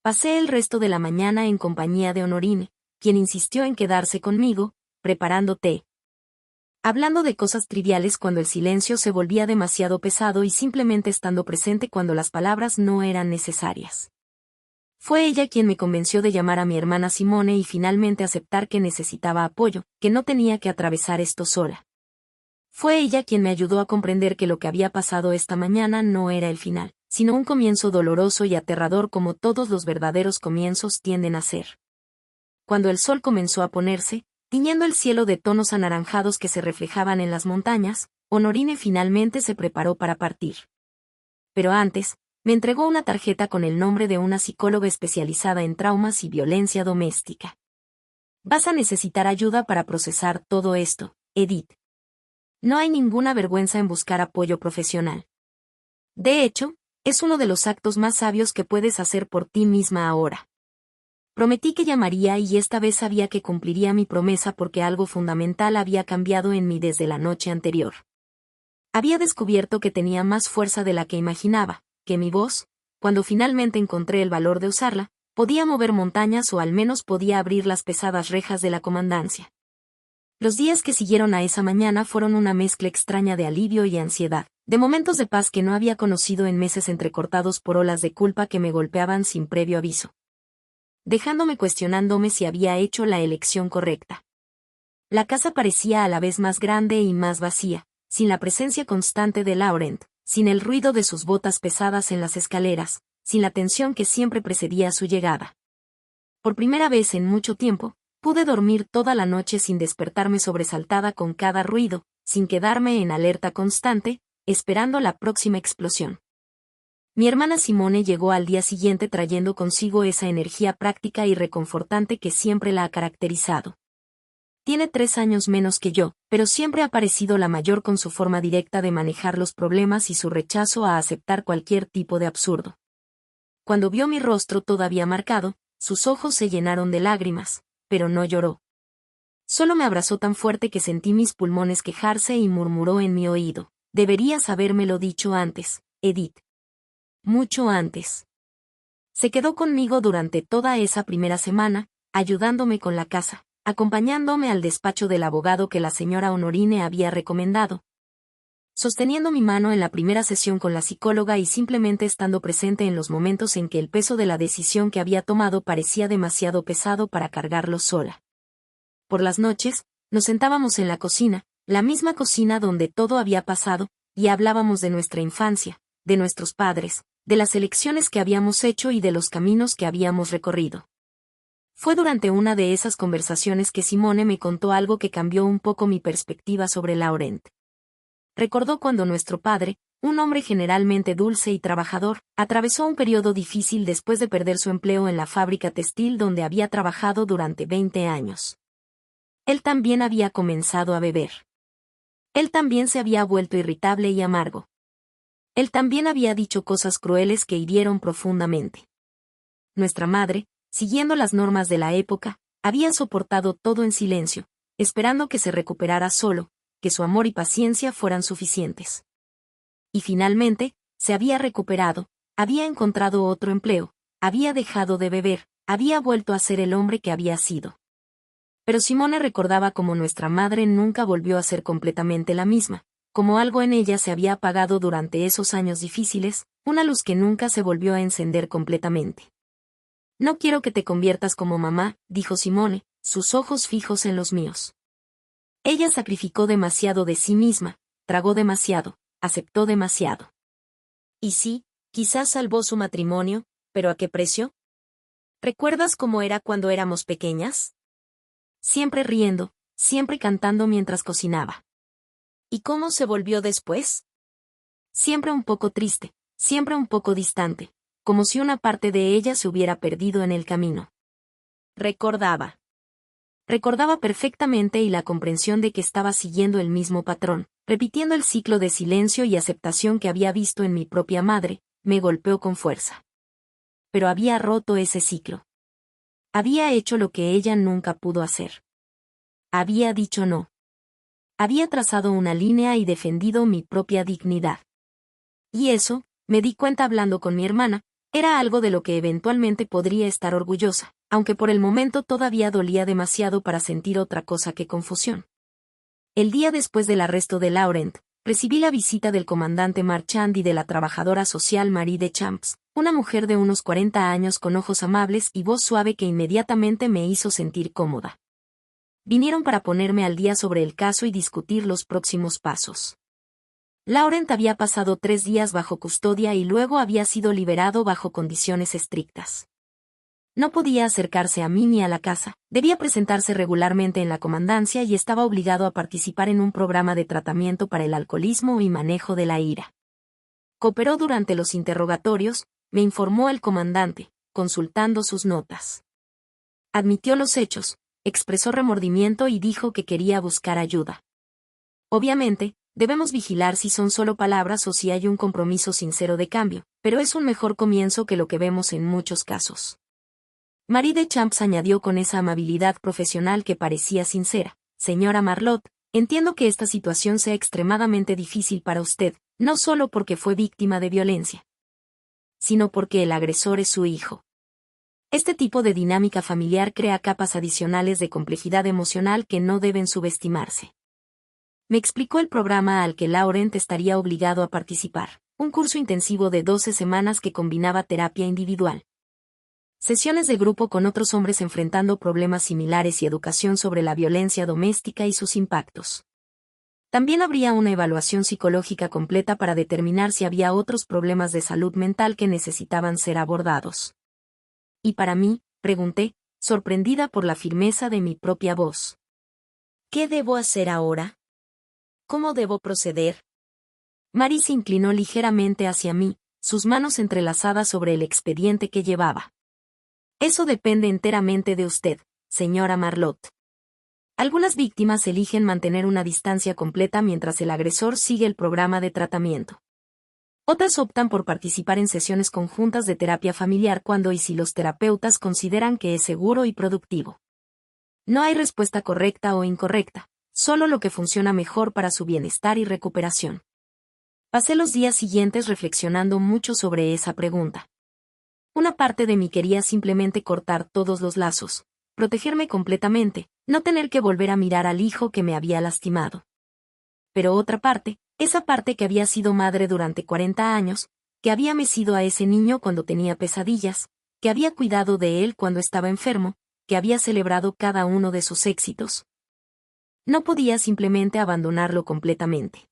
Pasé el resto de la mañana en compañía de Honorine, quien insistió en quedarse conmigo, preparando té. Hablando de cosas triviales cuando el silencio se volvía demasiado pesado y simplemente estando presente cuando las palabras no eran necesarias. Fue ella quien me convenció de llamar a mi hermana Simone y finalmente aceptar que necesitaba apoyo, que no tenía que atravesar esto sola. Fue ella quien me ayudó a comprender que lo que había pasado esta mañana no era el final, sino un comienzo doloroso y aterrador como todos los verdaderos comienzos tienden a ser. Cuando el sol comenzó a ponerse, tiñendo el cielo de tonos anaranjados que se reflejaban en las montañas, Honorine finalmente se preparó para partir. Pero antes, me entregó una tarjeta con el nombre de una psicóloga especializada en traumas y violencia doméstica. Vas a necesitar ayuda para procesar todo esto, Edith. No hay ninguna vergüenza en buscar apoyo profesional. De hecho, es uno de los actos más sabios que puedes hacer por ti misma ahora. Prometí que llamaría y esta vez sabía que cumpliría mi promesa porque algo fundamental había cambiado en mí desde la noche anterior. Había descubierto que tenía más fuerza de la que imaginaba, que mi voz, cuando finalmente encontré el valor de usarla, podía mover montañas o al menos podía abrir las pesadas rejas de la comandancia. Los días que siguieron a esa mañana fueron una mezcla extraña de alivio y ansiedad, de momentos de paz que no había conocido en meses entrecortados por olas de culpa que me golpeaban sin previo aviso, dejándome cuestionándome si había hecho la elección correcta. La casa parecía a la vez más grande y más vacía, sin la presencia constante de Laurent, sin el ruido de sus botas pesadas en las escaleras, sin la tensión que siempre precedía su llegada. Por primera vez en mucho tiempo, pude dormir toda la noche sin despertarme sobresaltada con cada ruido, sin quedarme en alerta constante, esperando la próxima explosión. Mi hermana Simone llegó al día siguiente trayendo consigo esa energía práctica y reconfortante que siempre la ha caracterizado. Tiene 3 años menos que yo, pero siempre ha parecido la mayor con su forma directa de manejar los problemas y su rechazo a aceptar cualquier tipo de absurdo. Cuando vio mi rostro todavía marcado, sus ojos se llenaron de lágrimas, pero no lloró. Solo me abrazó tan fuerte que sentí mis pulmones quejarse y murmuró en mi oído: deberías habérmelo dicho antes, Edith. Mucho antes. Se quedó conmigo durante toda esa primera semana, ayudándome con la casa, acompañándome al despacho del abogado que la señora Honorine había recomendado, sosteniendo mi mano en la primera sesión con la psicóloga y simplemente estando presente en los momentos en que el peso de la decisión que había tomado parecía demasiado pesado para cargarlo sola. Por las noches, nos sentábamos en la cocina, la misma cocina donde todo había pasado, y hablábamos de nuestra infancia, de nuestros padres, de las elecciones que habíamos hecho y de los caminos que habíamos recorrido. Fue durante una de esas conversaciones que Simone me contó algo que cambió un poco mi perspectiva sobre Laurent. Recordó cuando nuestro padre, un hombre generalmente dulce y trabajador, atravesó un periodo difícil después de perder su empleo en la fábrica textil donde había trabajado durante 20 años. Él también había comenzado a beber. Él también se había vuelto irritable y amargo. Él también había dicho cosas crueles que hirieron profundamente. Nuestra madre, siguiendo las normas de la época, había soportado todo en silencio, esperando que se recuperara solo, que su amor y paciencia fueran suficientes. Y finalmente, se había recuperado, había encontrado otro empleo, había dejado de beber, había vuelto a ser el hombre que había sido. Pero Simone recordaba cómo nuestra madre nunca volvió a ser completamente la misma, como algo en ella se había apagado durante esos años difíciles, una luz que nunca se volvió a encender completamente. No quiero que te conviertas como mamá, dijo Simone, sus ojos fijos en los míos. Ella sacrificó demasiado de sí misma, tragó demasiado, aceptó demasiado. Y sí, quizás salvó su matrimonio, pero ¿a qué precio? ¿Recuerdas cómo era cuando éramos pequeñas? Siempre riendo, siempre cantando mientras cocinaba. ¿Y cómo se volvió después? Siempre un poco triste, siempre un poco distante, como si una parte de ella se hubiera perdido en el camino. Recordaba. Recordaba perfectamente y la comprensión de que estaba siguiendo el mismo patrón, repitiendo el ciclo de silencio y aceptación que había visto en mi propia madre, me golpeó con fuerza. Pero había roto ese ciclo. Había hecho lo que ella nunca pudo hacer. Había dicho no. Había trazado una línea y defendido mi propia dignidad. Y eso, me di cuenta hablando con mi hermana, era algo de lo que eventualmente podría estar orgullosa, aunque por el momento todavía dolía demasiado para sentir otra cosa que confusión. El día después del arresto de Laurent, recibí la visita del comandante Marchand y de la trabajadora social Marie de Champs, una mujer de unos 40 años con ojos amables y voz suave que inmediatamente me hizo sentir cómoda. Vinieron para ponerme al día sobre el caso y discutir los próximos pasos. Laurent había pasado 3 días bajo custodia y luego había sido liberado bajo condiciones estrictas. No podía acercarse a mí ni a la casa, debía presentarse regularmente en la comandancia y estaba obligado a participar en un programa de tratamiento para el alcoholismo y manejo de la ira. Cooperó durante los interrogatorios, me informó el comandante, consultando sus notas. Admitió los hechos, expresó remordimiento y dijo que quería buscar ayuda. Obviamente, debemos vigilar si son solo palabras o si hay un compromiso sincero de cambio, pero es un mejor comienzo que lo que vemos en muchos casos. Marie de Champs añadió con esa amabilidad profesional que parecía sincera: Señora Marlot, entiendo que esta situación sea extremadamente difícil para usted, no solo porque fue víctima de violencia, sino porque el agresor es su hijo. Este tipo de dinámica familiar crea capas adicionales de complejidad emocional que no deben subestimarse. Me explicó el programa al que Laurent estaría obligado a participar, un curso intensivo de 12 semanas que combinaba terapia individual, sesiones de grupo con otros hombres enfrentando problemas similares y educación sobre la violencia doméstica y sus impactos. También habría una evaluación psicológica completa para determinar si había otros problemas de salud mental que necesitaban ser abordados. ¿Y para mí?, pregunté, sorprendida por la firmeza de mi propia voz. ¿Qué debo hacer ahora? ¿Cómo debo proceder? Marie se inclinó ligeramente hacia mí, sus manos entrelazadas sobre el expediente que llevaba. Eso depende enteramente de usted, señora Marlot. Algunas víctimas eligen mantener una distancia completa mientras el agresor sigue el programa de tratamiento. Otras optan por participar en sesiones conjuntas de terapia familiar cuando y si los terapeutas consideran que es seguro y productivo. No hay respuesta correcta o incorrecta, solo lo que funciona mejor para su bienestar y recuperación. Pasé los días siguientes reflexionando mucho sobre esa pregunta. Una parte de mí quería simplemente cortar todos los lazos, protegerme completamente, no tener que volver a mirar al hijo que me había lastimado. Pero otra parte, esa parte que había sido madre durante 40 años, que había mecido a ese niño cuando tenía pesadillas, que había cuidado de él cuando estaba enfermo, que había celebrado cada uno de sus éxitos. No podía simplemente abandonarlo completamente.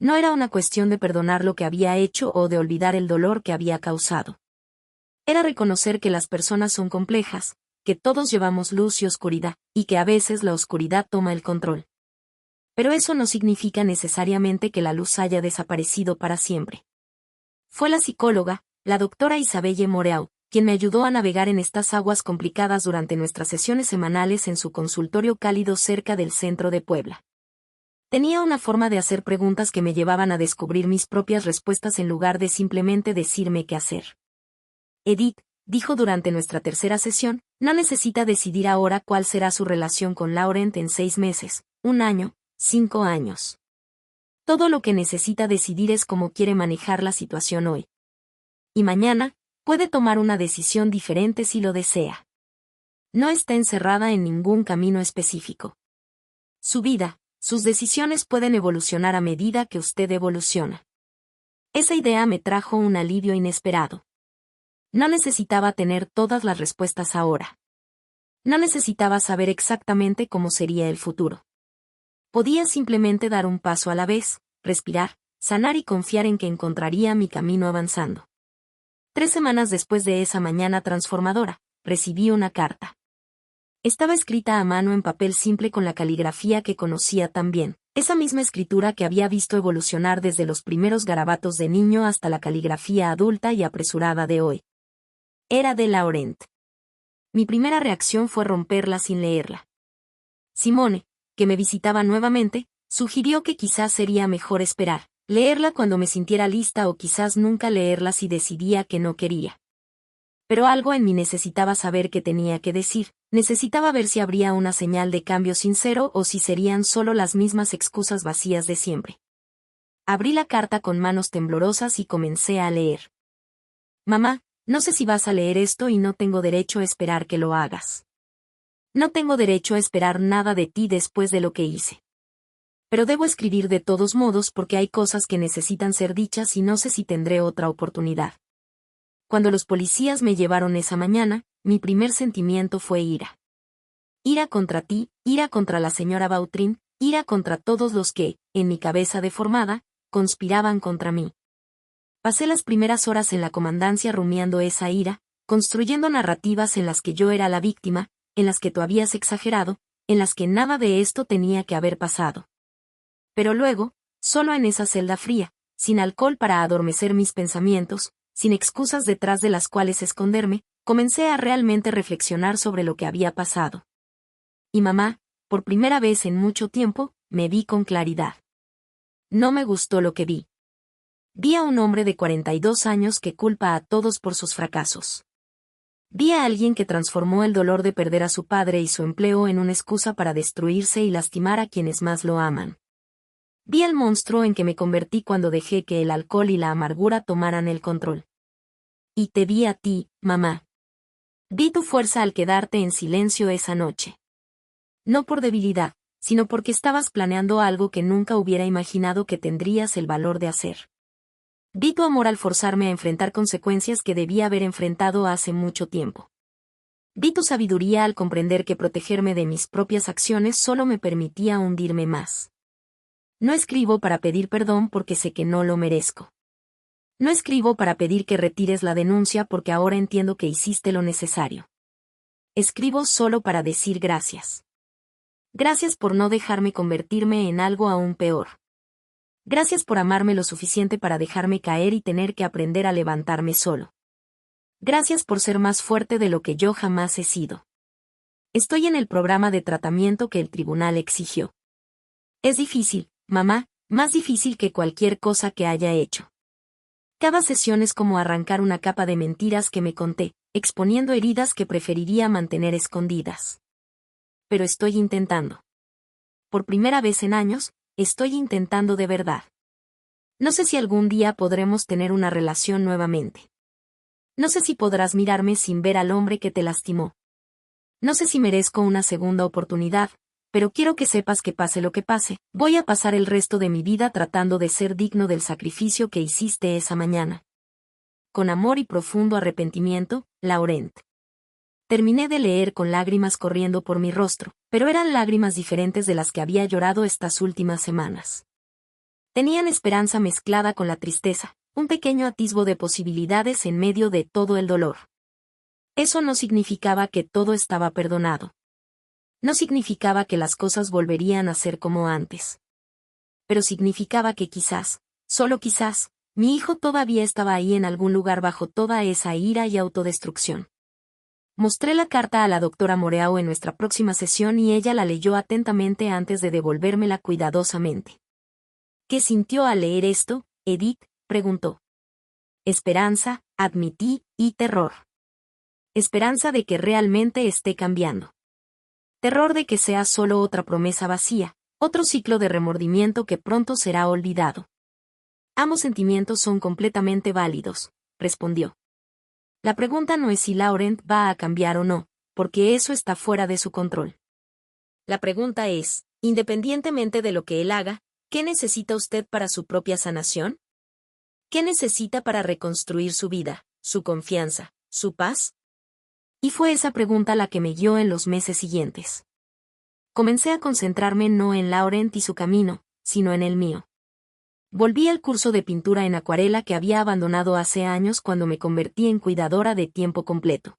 No era una cuestión de perdonar lo que había hecho o de olvidar el dolor que había causado. Era reconocer que las personas son complejas, que todos llevamos luz y oscuridad, y que a veces la oscuridad toma el control. Pero eso no significa necesariamente que la luz haya desaparecido para siempre. Fue la psicóloga, la doctora Isabelle Moreau, quien me ayudó a navegar en estas aguas complicadas durante nuestras sesiones semanales en su consultorio cálido cerca del centro de Puebla. Tenía una forma de hacer preguntas que me llevaban a descubrir mis propias respuestas en lugar de simplemente decirme qué hacer. Edith, dijo durante nuestra tercera sesión, no necesita decidir ahora cuál será su relación con Laurent en 6 meses, 1 año, 5 años. Todo lo que necesita decidir es cómo quiere manejar la situación hoy. Y mañana, puede tomar una decisión diferente si lo desea. No está encerrada en ningún camino específico. Su vida, sus decisiones pueden evolucionar a medida que usted evoluciona. Esa idea me trajo un alivio inesperado. No necesitaba tener todas las respuestas ahora. No necesitaba saber exactamente cómo sería el futuro. Podía simplemente dar un paso a la vez, respirar, sanar y confiar en que encontraría mi camino avanzando. 3 semanas después de esa mañana transformadora, recibí una carta. Estaba escrita a mano en papel simple con la caligrafía que conocía tan bien, esa misma escritura que había visto evolucionar desde los primeros garabatos de niño hasta la caligrafía adulta y apresurada de hoy. Era de Laurent. Mi primera reacción fue romperla sin leerla. Simone, que me visitaba nuevamente, sugirió que quizás sería mejor esperar, leerla cuando me sintiera lista o quizás nunca leerla si decidía que no quería. Pero algo en mí necesitaba saber qué tenía que decir, necesitaba ver si habría una señal de cambio sincero o si serían solo las mismas excusas vacías de siempre. Abrí la carta con manos temblorosas y comencé a leer. Mamá, no sé si vas a leer esto y no tengo derecho a esperar que lo hagas. No tengo derecho a esperar nada de ti después de lo que hice. Pero debo escribir de todos modos porque hay cosas que necesitan ser dichas y no sé si tendré otra oportunidad. Cuando los policías me llevaron esa mañana, mi primer sentimiento fue ira. Ira contra ti, ira contra la señora Vautrin, ira contra todos los que, en mi cabeza deformada, conspiraban contra mí. Pasé las primeras horas en la comandancia rumiando esa ira, construyendo narrativas en las que yo era la víctima, en las que tú habías exagerado, en las que nada de esto tenía que haber pasado. Pero luego, solo en esa celda fría, sin alcohol para adormecer mis pensamientos, sin excusas detrás de las cuales esconderme, comencé a realmente reflexionar sobre lo que había pasado. Y mamá, por primera vez en mucho tiempo, me vi con claridad. No me gustó lo que vi. Vi a un hombre de 42 años que culpa a todos por sus fracasos. Vi a alguien que transformó el dolor de perder a su padre y su empleo en una excusa para destruirse y lastimar a quienes más lo aman. Vi el monstruo en que me convertí cuando dejé que el alcohol y la amargura tomaran el control. Y te vi a ti, mamá. Vi tu fuerza al quedarte en silencio esa noche. No por debilidad, sino porque estabas planeando algo que nunca hubiera imaginado que tendrías el valor de hacer. Vi tu amor al forzarme a enfrentar consecuencias que debía haber enfrentado hace mucho tiempo. Vi tu sabiduría al comprender que protegerme de mis propias acciones solo me permitía hundirme más. No escribo para pedir perdón porque sé que no lo merezco. No escribo para pedir que retires la denuncia porque ahora entiendo que hiciste lo necesario. Escribo solo para decir gracias. Gracias por no dejarme convertirme en algo aún peor. Gracias por amarme lo suficiente para dejarme caer y tener que aprender a levantarme solo. Gracias por ser más fuerte de lo que yo jamás he sido. Estoy en el programa de tratamiento que el tribunal exigió. Es difícil, mamá, más difícil que cualquier cosa que haya hecho. Cada sesión es como arrancar una capa de mentiras que me conté, exponiendo heridas que preferiría mantener escondidas. Pero estoy intentando. Por primera vez en años, estoy intentando de verdad. No sé si algún día podremos tener una relación nuevamente. No sé si podrás mirarme sin ver al hombre que te lastimó. No sé si merezco una segunda oportunidad, pero quiero que sepas que pase lo que pase, voy a pasar el resto de mi vida tratando de ser digno del sacrificio que hiciste esa mañana. Con amor y profundo arrepentimiento, Laurent. Terminé de leer con lágrimas corriendo por mi rostro, pero eran lágrimas diferentes de las que había llorado estas últimas semanas. Tenían esperanza mezclada con la tristeza, un pequeño atisbo de posibilidades en medio de todo el dolor. Eso no significaba que todo estaba perdonado. No significaba que las cosas volverían a ser como antes. Pero significaba que quizás, solo quizás, mi hijo todavía estaba ahí en algún lugar bajo toda esa ira y autodestrucción. Mostré la carta a la doctora Moreau en nuestra próxima sesión y ella la leyó atentamente antes de devolvérmela cuidadosamente. ¿Qué sintió al leer esto? Edith preguntó. Esperanza, admití, y terror. Esperanza de que realmente esté cambiando. Terror de que sea solo otra promesa vacía, otro ciclo de remordimiento que pronto será olvidado. Ambos sentimientos son completamente válidos, respondió. La pregunta no es si Laurent va a cambiar o no, porque eso está fuera de su control. La pregunta es, independientemente de lo que él haga, ¿qué necesita usted para su propia sanación? ¿Qué necesita para reconstruir su vida, su confianza, su paz? Y fue esa pregunta la que me guió en los meses siguientes. Comencé a concentrarme no en Laurent y su camino, sino en el mío. Volví al curso de pintura en acuarela que había abandonado hace años cuando me convertí en cuidadora de tiempo completo.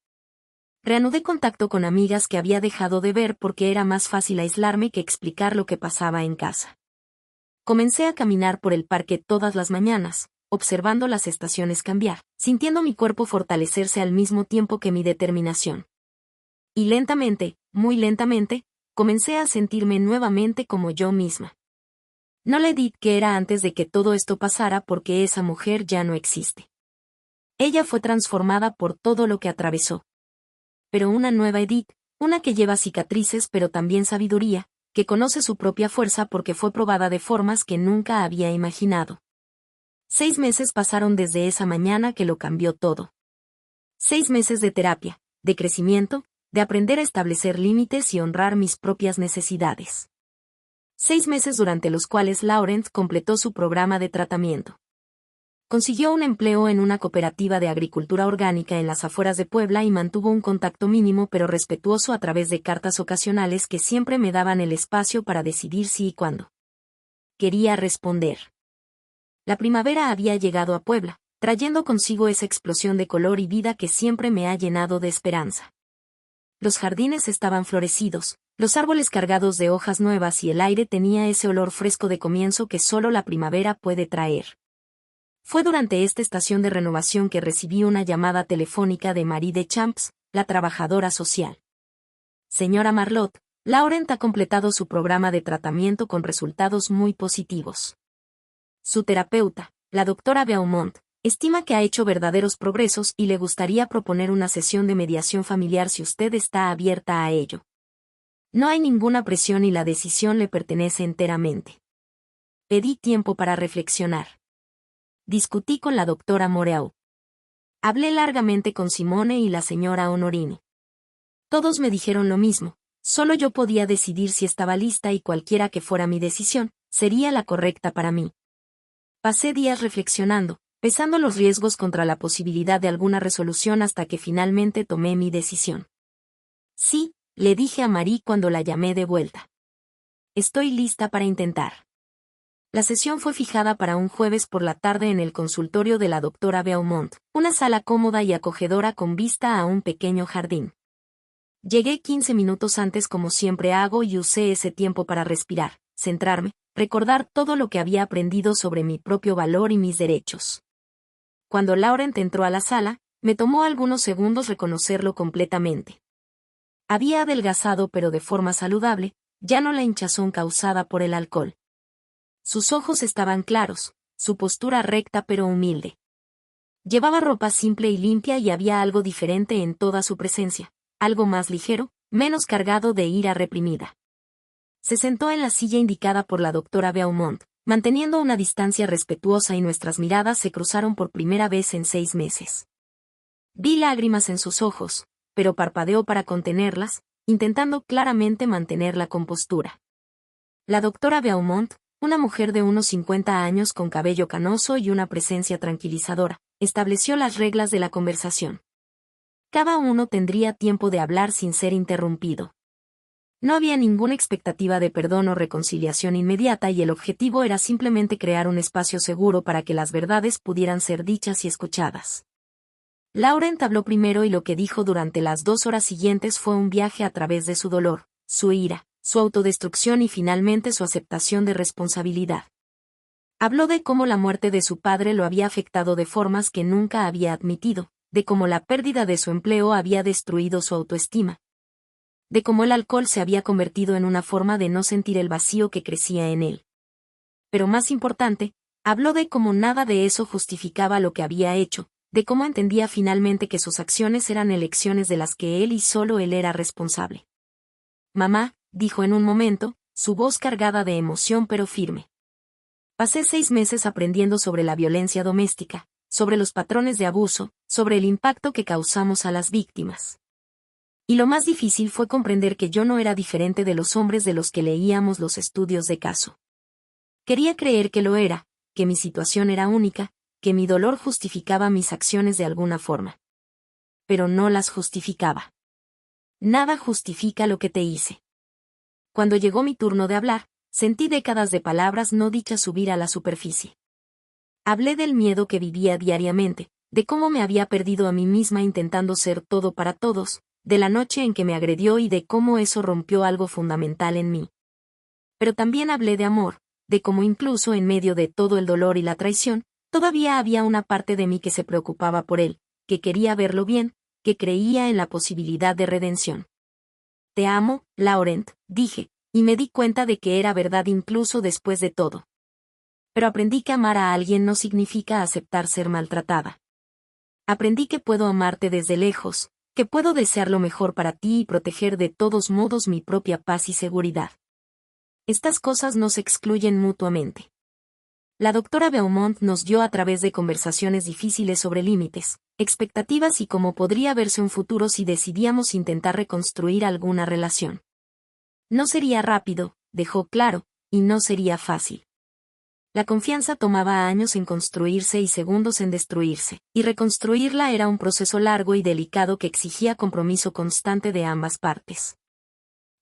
Reanudé contacto con amigas que había dejado de ver porque era más fácil aislarme que explicar lo que pasaba en casa. Comencé a caminar por el parque todas las mañanas, observando las estaciones cambiar, sintiendo mi cuerpo fortalecerse al mismo tiempo que mi determinación. Y lentamente, muy lentamente, comencé a sentirme nuevamente como yo misma. No le di que era antes de que todo esto pasara porque esa mujer ya no existe. Ella fue transformada por todo lo que atravesó. Pero una nueva Edith, una que lleva cicatrices pero también sabiduría, que conoce su propia fuerza porque fue probada de formas que nunca había imaginado. 6 meses pasaron desde esa mañana que lo cambió todo. 6 meses de terapia, de crecimiento, de aprender a establecer límites y honrar mis propias necesidades. 6 meses durante los cuales Laurent completó su programa de tratamiento. Consiguió un empleo en una cooperativa de agricultura orgánica en las afueras de Puebla y mantuvo un contacto mínimo pero respetuoso a través de cartas ocasionales que siempre me daban el espacio para decidir si y cuándo quería responder. La primavera había llegado a Puebla, trayendo consigo esa explosión de color y vida que siempre me ha llenado de esperanza. Los jardines estaban florecidos, los árboles cargados de hojas nuevas y el aire tenía ese olor fresco de comienzo que solo la primavera puede traer. Fue durante esta estación de renovación que recibí una llamada telefónica de Marie Deschamps, la trabajadora social. Señora Marlot, Laurent ha completado su programa de tratamiento con resultados muy positivos. Su terapeuta, la doctora Beaumont, estima que ha hecho verdaderos progresos y le gustaría proponer una sesión de mediación familiar si usted está abierta a ello. No hay ninguna presión y la decisión le pertenece enteramente. Pedí tiempo para reflexionar. Discutí con la doctora Moreau. Hablé largamente con Simone y la señora Honorini. Todos me dijeron lo mismo, solo yo podía decidir si estaba lista y cualquiera que fuera mi decisión, sería la correcta para mí. Pasé días reflexionando, pesando los riesgos contra la posibilidad de alguna resolución hasta que finalmente tomé mi decisión. Sí, le dije a Marie cuando la llamé de vuelta. Estoy lista para intentar. La sesión fue fijada para un jueves por la tarde en el consultorio de la doctora Beaumont, una sala cómoda y acogedora con vista a un pequeño jardín. Llegué 15 minutos antes como siempre hago y usé ese tiempo para respirar, centrarme, recordar todo lo que había aprendido sobre mi propio valor y mis derechos. Cuando Laurent entró a la sala, me tomó algunos segundos reconocerlo completamente. Había adelgazado pero de forma saludable, ya no la hinchazón causada por el alcohol. Sus ojos estaban claros, su postura recta pero humilde. Llevaba ropa simple y limpia y había algo diferente en toda su presencia, algo más ligero, menos cargado de ira reprimida. Se sentó en la silla indicada por la doctora Beaumont, manteniendo una distancia respetuosa y nuestras miradas se cruzaron por primera vez en 6 meses. Vi lágrimas en sus ojos, pero parpadeó para contenerlas, intentando claramente mantener la compostura. La doctora Beaumont, una mujer de unos 50 años con cabello canoso y una presencia tranquilizadora, estableció las reglas de la conversación. Cada uno tendría tiempo de hablar sin ser interrumpido. No había ninguna expectativa de perdón o reconciliación inmediata y el objetivo era simplemente crear un espacio seguro para que las verdades pudieran ser dichas y escuchadas. Laurent habló primero y lo que dijo durante las 2 horas siguientes fue un viaje a través de su dolor, su ira, su autodestrucción y finalmente su aceptación de responsabilidad. Habló de cómo la muerte de su padre lo había afectado de formas que nunca había admitido, de cómo la pérdida de su empleo había destruido su autoestima, de cómo el alcohol se había convertido en una forma de no sentir el vacío que crecía en él. Pero más importante, habló de cómo nada de eso justificaba lo que había hecho, de cómo entendía finalmente que sus acciones eran elecciones de las que él y solo él era responsable. Mamá, dijo en un momento, su voz cargada de emoción pero firme. Pasé 6 meses aprendiendo sobre la violencia doméstica, sobre los patrones de abuso, sobre el impacto que causamos a las víctimas. Y lo más difícil fue comprender que yo no era diferente de los hombres de los que leíamos los estudios de caso. Quería creer que lo era, que mi situación era única, que mi dolor justificaba mis acciones de alguna forma. Pero no las justificaba. Nada justifica lo que te hice. Cuando llegó mi turno de hablar, sentí décadas de palabras no dichas subir a la superficie. Hablé del miedo que vivía diariamente, de cómo me había perdido a mí misma intentando ser todo para todos, de la noche en que me agredió y de cómo eso rompió algo fundamental en mí. Pero también hablé de amor, de cómo incluso en medio de todo el dolor y la traición, todavía había una parte de mí que se preocupaba por él, que quería verlo bien, que creía en la posibilidad de redención. Te amo, Laurent, dije, y me di cuenta de que era verdad incluso después de todo. Pero aprendí que amar a alguien no significa aceptar ser maltratada. Aprendí que puedo amarte desde lejos, que puedo desear lo mejor para ti y proteger de todos modos mi propia paz y seguridad. Estas cosas no se excluyen mutuamente. La doctora Beaumont nos dio a través de conversaciones difíciles sobre límites, expectativas y cómo podría verse un futuro si decidíamos intentar reconstruir alguna relación. No sería rápido, dejó claro, y no sería fácil. La confianza tomaba años en construirse y segundos en destruirse, y reconstruirla era un proceso largo y delicado que exigía compromiso constante de ambas partes.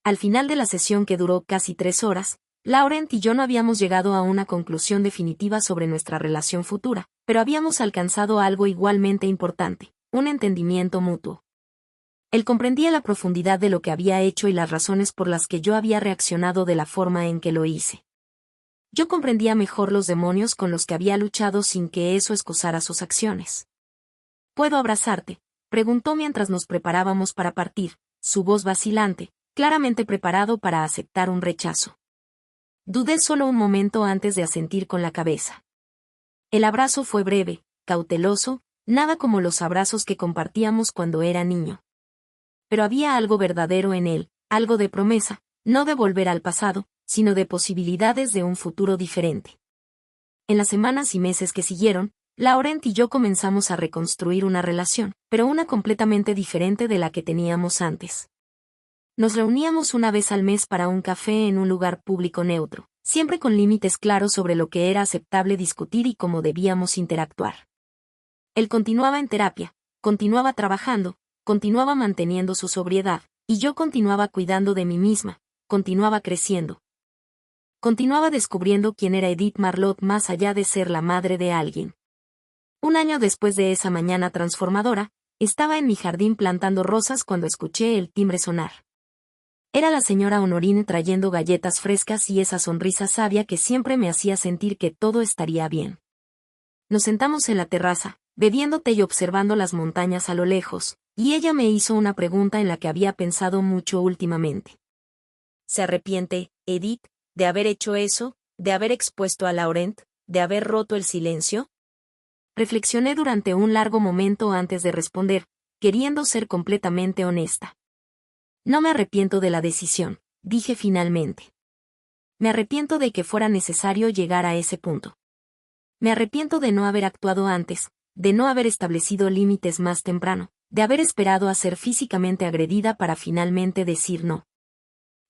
Al final de la sesión que duró casi 3 horas, Laurent y yo no habíamos llegado a una conclusión definitiva sobre nuestra relación futura, pero habíamos alcanzado algo igualmente importante, un entendimiento mutuo. Él comprendía la profundidad de lo que había hecho y las razones por las que yo había reaccionado de la forma en que lo hice. Yo comprendía mejor los demonios con los que había luchado sin que eso excusara sus acciones. ¿Puedo abrazarte?, preguntó mientras nos preparábamos para partir, su voz vacilante, claramente preparado para aceptar un rechazo. Dudé solo un momento antes de asentir con la cabeza. El abrazo fue breve, cauteloso, nada como los abrazos que compartíamos cuando era niño. Pero había algo verdadero en él, algo de promesa, no de volver al pasado, sino de posibilidades de un futuro diferente. En las semanas y meses que siguieron, Laurent y yo comenzamos a reconstruir una relación, pero una completamente diferente de la que teníamos antes. Nos reuníamos una vez al mes para un café en un lugar público neutro, siempre con límites claros sobre lo que era aceptable discutir y cómo debíamos interactuar. Él continuaba en terapia, continuaba trabajando, continuaba manteniendo su sobriedad, y yo continuaba cuidando de mí misma, continuaba creciendo. Continuaba descubriendo quién era Edith Marlot más allá de ser la madre de alguien. Un año después de esa mañana transformadora, estaba en mi jardín plantando rosas cuando escuché el timbre sonar. Era la señora Honorine trayendo galletas frescas y esa sonrisa sabia que siempre me hacía sentir que todo estaría bien. Nos sentamos en la terraza, bebiendo té y observando las montañas a lo lejos, y ella me hizo una pregunta en la que había pensado mucho últimamente. ¿Se arrepiente, Edith, de haber hecho eso, de haber expuesto a Laurent, de haber roto el silencio? Reflexioné durante un largo momento antes de responder, queriendo ser completamente honesta. No me arrepiento de la decisión, dije finalmente. Me arrepiento de que fuera necesario llegar a ese punto. Me arrepiento de no haber actuado antes, de no haber establecido límites más temprano, de haber esperado a ser físicamente agredida para finalmente decir no.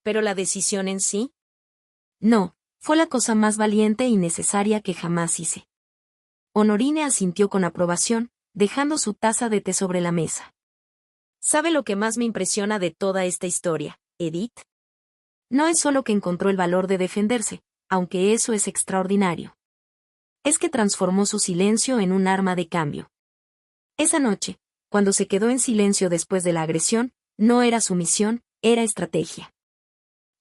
¿Pero la decisión en sí? No, fue la cosa más valiente y necesaria que jamás hice. Honorine asintió con aprobación, dejando su taza de té sobre la mesa. ¿Sabe lo que más me impresiona de toda esta historia, Edith? No es solo que encontró el valor de defenderse, aunque eso es extraordinario. Es que transformó su silencio en un arma de cambio. Esa noche, cuando se quedó en silencio después de la agresión, no era sumisión, era estrategia.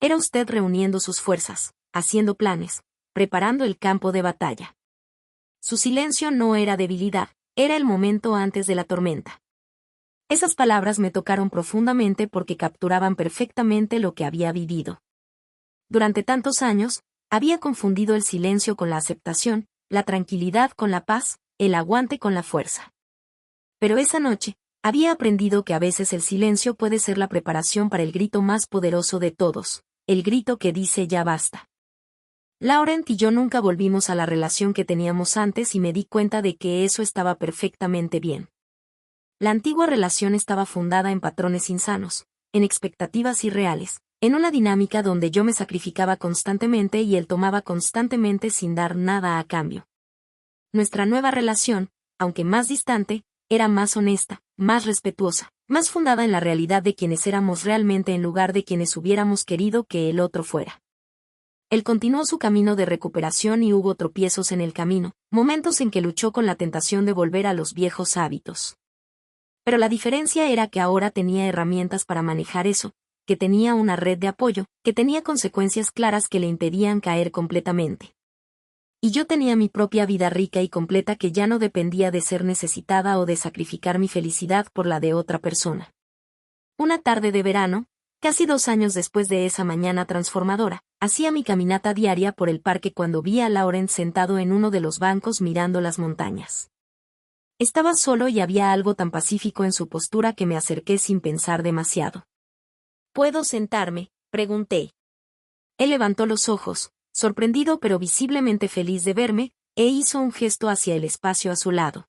Era usted reuniendo sus fuerzas, haciendo planes, preparando el campo de batalla. Su silencio no era debilidad, era el momento antes de la tormenta. Esas palabras me tocaron profundamente porque capturaban perfectamente lo que había vivido. Durante tantos años, había confundido el silencio con la aceptación, la tranquilidad con la paz, el aguante con la fuerza. Pero esa noche, había aprendido que a veces el silencio puede ser la preparación para el grito más poderoso de todos, el grito que dice ya basta. Laurent y yo nunca volvimos a la relación que teníamos antes y me di cuenta de que eso estaba perfectamente bien. La antigua relación estaba fundada en patrones insanos, en expectativas irreales, en una dinámica donde yo me sacrificaba constantemente y él tomaba constantemente sin dar nada a cambio. Nuestra nueva relación, aunque más distante, era más honesta, más respetuosa, más fundada en la realidad de quienes éramos realmente en lugar de quienes hubiéramos querido que el otro fuera. Él continuó su camino de recuperación y hubo tropiezos en el camino, momentos en que luchó con la tentación de volver a los viejos hábitos. Pero la diferencia era que ahora tenía herramientas para manejar eso, que tenía una red de apoyo, que tenía consecuencias claras que le impedían caer completamente. Y yo tenía mi propia vida rica y completa que ya no dependía de ser necesitada o de sacrificar mi felicidad por la de otra persona. Una tarde de verano, casi 2 años después de esa mañana transformadora, hacía mi caminata diaria por el parque cuando vi a Laurent sentado en uno de los bancos mirando las montañas. Estaba solo y había algo tan pacífico en su postura que me acerqué sin pensar demasiado. ¿Puedo sentarme?, pregunté. Él levantó los ojos, sorprendido pero visiblemente feliz de verme, e hizo un gesto hacia el espacio a su lado.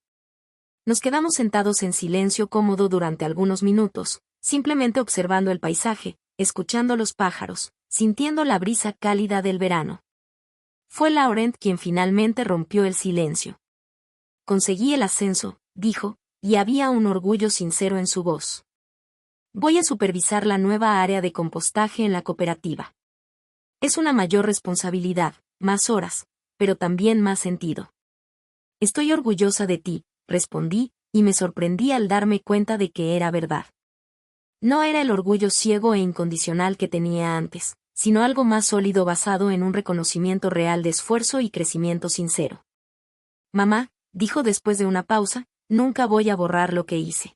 Nos quedamos sentados en silencio cómodo durante algunos minutos, simplemente observando el paisaje, escuchando los pájaros, sintiendo la brisa cálida del verano. Fue Laurent quien finalmente rompió el silencio. Conseguí el ascenso, dijo, y había un orgullo sincero en su voz. Voy a supervisar la nueva área de compostaje en la cooperativa. Es una mayor responsabilidad, más horas, pero también más sentido. Estoy orgullosa de ti, respondí, y me sorprendí al darme cuenta de que era verdad. No era el orgullo ciego e incondicional que tenía antes, sino algo más sólido basado en un reconocimiento real de esfuerzo y crecimiento sincero. Mamá, dijo después de una pausa, nunca voy a borrar lo que hice.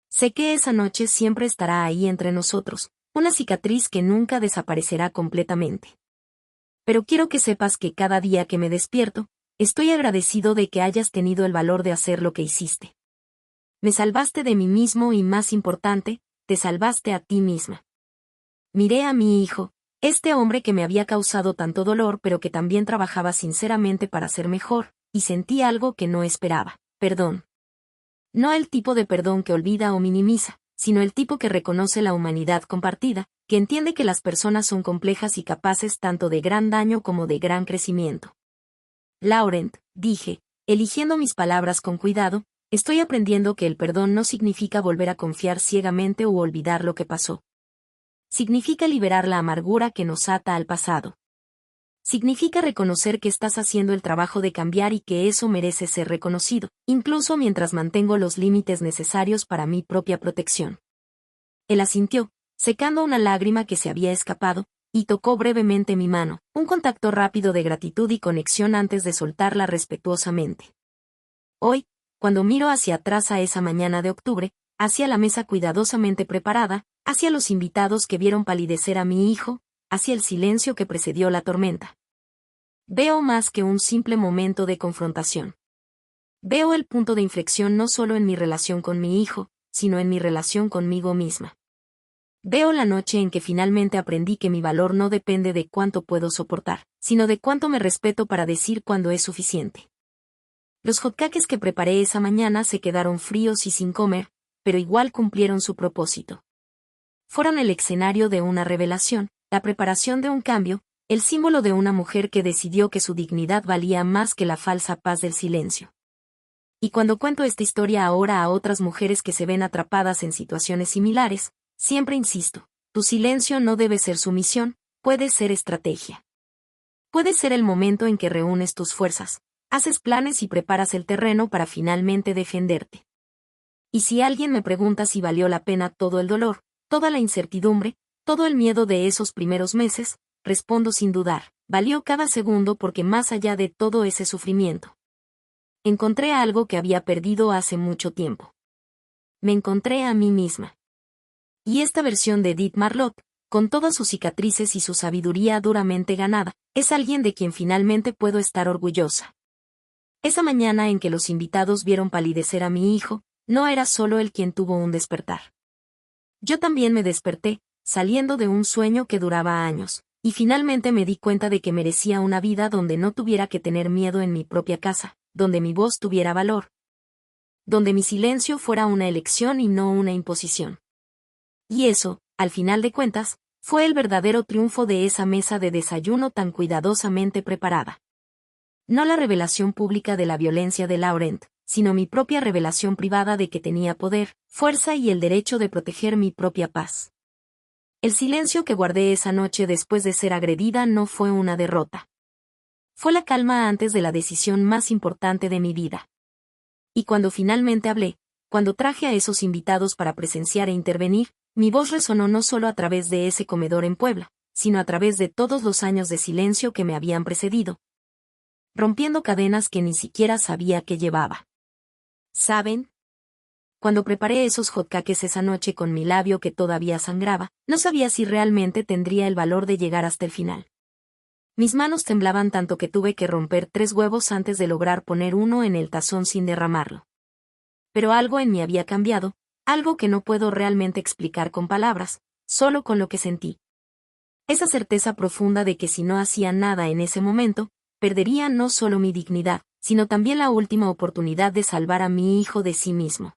Sé que esa noche siempre estará ahí entre nosotros, una cicatriz que nunca desaparecerá completamente. Pero quiero que sepas que cada día que me despierto, estoy agradecido de que hayas tenido el valor de hacer lo que hiciste. Me salvaste de mí mismo y, más importante, te salvaste a ti misma. Miré a mi hijo, este hombre que me había causado tanto dolor pero que también trabajaba sinceramente para ser mejor, y sentí algo que no esperaba: perdón. No el tipo de perdón que olvida o minimiza, sino el tipo que reconoce la humanidad compartida, que entiende que las personas son complejas y capaces tanto de gran daño como de gran crecimiento. Laurent, dije, eligiendo mis palabras con cuidado, estoy aprendiendo que el perdón no significa volver a confiar ciegamente u olvidar lo que pasó. Significa liberar la amargura que nos ata al pasado. Significa reconocer que estás haciendo el trabajo de cambiar y que eso merece ser reconocido, incluso mientras mantengo los límites necesarios para mi propia protección. Él asintió, secando una lágrima que se había escapado, y tocó brevemente mi mano, un contacto rápido de gratitud y conexión antes de soltarla respetuosamente. Hoy, cuando miro hacia atrás a esa mañana de octubre, hacia la mesa cuidadosamente preparada, hacia los invitados que vieron palidecer a mi hijo, hacia el silencio que precedió la tormenta. Veo más que un simple momento de confrontación. Veo el punto de inflexión no solo en mi relación con mi hijo, sino en mi relación conmigo misma. Veo la noche en que finalmente aprendí que mi valor no depende de cuánto puedo soportar, sino de cuánto me respeto para decir cuándo es suficiente. Los hotcakes que preparé esa mañana se quedaron fríos y sin comer, pero igual cumplieron su propósito. Fueron el escenario de una revelación, la preparación de un cambio, el símbolo de una mujer que decidió que su dignidad valía más que la falsa paz del silencio. Y cuando cuento esta historia ahora a otras mujeres que se ven atrapadas en situaciones similares, siempre insisto, tu silencio no debe ser sumisión, puede ser estrategia. Puede ser el momento en que reúnes tus fuerzas, haces planes y preparas el terreno para finalmente defenderte. Y si alguien me pregunta si valió la pena todo el dolor, toda la incertidumbre, todo el miedo de esos primeros meses, respondo sin dudar, valió cada segundo porque más allá de todo ese sufrimiento, encontré algo que había perdido hace mucho tiempo. Me encontré a mí misma. Y esta versión de Edith Marlot, con todas sus cicatrices y su sabiduría duramente ganada, es alguien de quien finalmente puedo estar orgullosa. Esa mañana en que los invitados vieron palidecer a mi hijo, no era solo él quien tuvo un despertar. Yo también me desperté, saliendo de un sueño que duraba años, y finalmente me di cuenta de que merecía una vida donde no tuviera que tener miedo en mi propia casa, donde mi voz tuviera valor, donde mi silencio fuera una elección y no una imposición. Y eso, al final de cuentas, fue el verdadero triunfo de esa mesa de desayuno tan cuidadosamente preparada. No la revelación pública de la violencia de Laurent, sino mi propia revelación privada de que tenía poder, fuerza y el derecho de proteger mi propia paz. El silencio que guardé esa noche después de ser agredida no fue una derrota. Fue la calma antes de la decisión más importante de mi vida. Y cuando finalmente hablé, cuando traje a esos invitados para presenciar e intervenir, mi voz resonó no solo a través de ese comedor en Puebla, sino a través de todos los años de silencio que me habían precedido, rompiendo cadenas que ni siquiera sabía que llevaba. ¿Saben? Cuando preparé esos hotcakes esa noche con mi labio que todavía sangraba, no sabía si realmente tendría el valor de llegar hasta el final. Mis manos temblaban tanto que tuve que romper 3 huevos antes de lograr poner uno en el tazón sin derramarlo. Pero algo en mí había cambiado, algo que no puedo realmente explicar con palabras, solo con lo que sentí. Esa certeza profunda de que si no hacía nada en ese momento, perdería no solo mi dignidad, sino también la última oportunidad de salvar a mi hijo de sí mismo.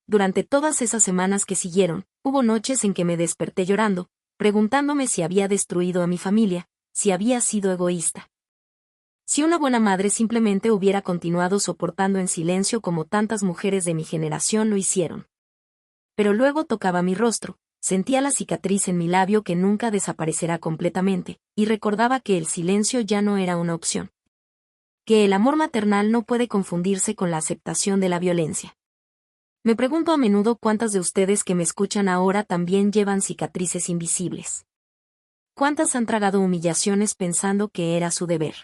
Durante todas esas semanas que siguieron, hubo noches en que me desperté llorando, preguntándome si había destruido a mi familia, si había sido egoísta. Si una buena madre simplemente hubiera continuado soportando en silencio como tantas mujeres de mi generación lo hicieron. Pero luego tocaba mi rostro, sentía la cicatriz en mi labio que nunca desaparecerá completamente, y recordaba que el silencio ya no era una opción. Que el amor maternal no puede confundirse con la aceptación de la violencia. Me pregunto a menudo cuántas de ustedes que me escuchan ahora también llevan cicatrices invisibles. ¿Cuántas han tragado humillaciones pensando que era su deber?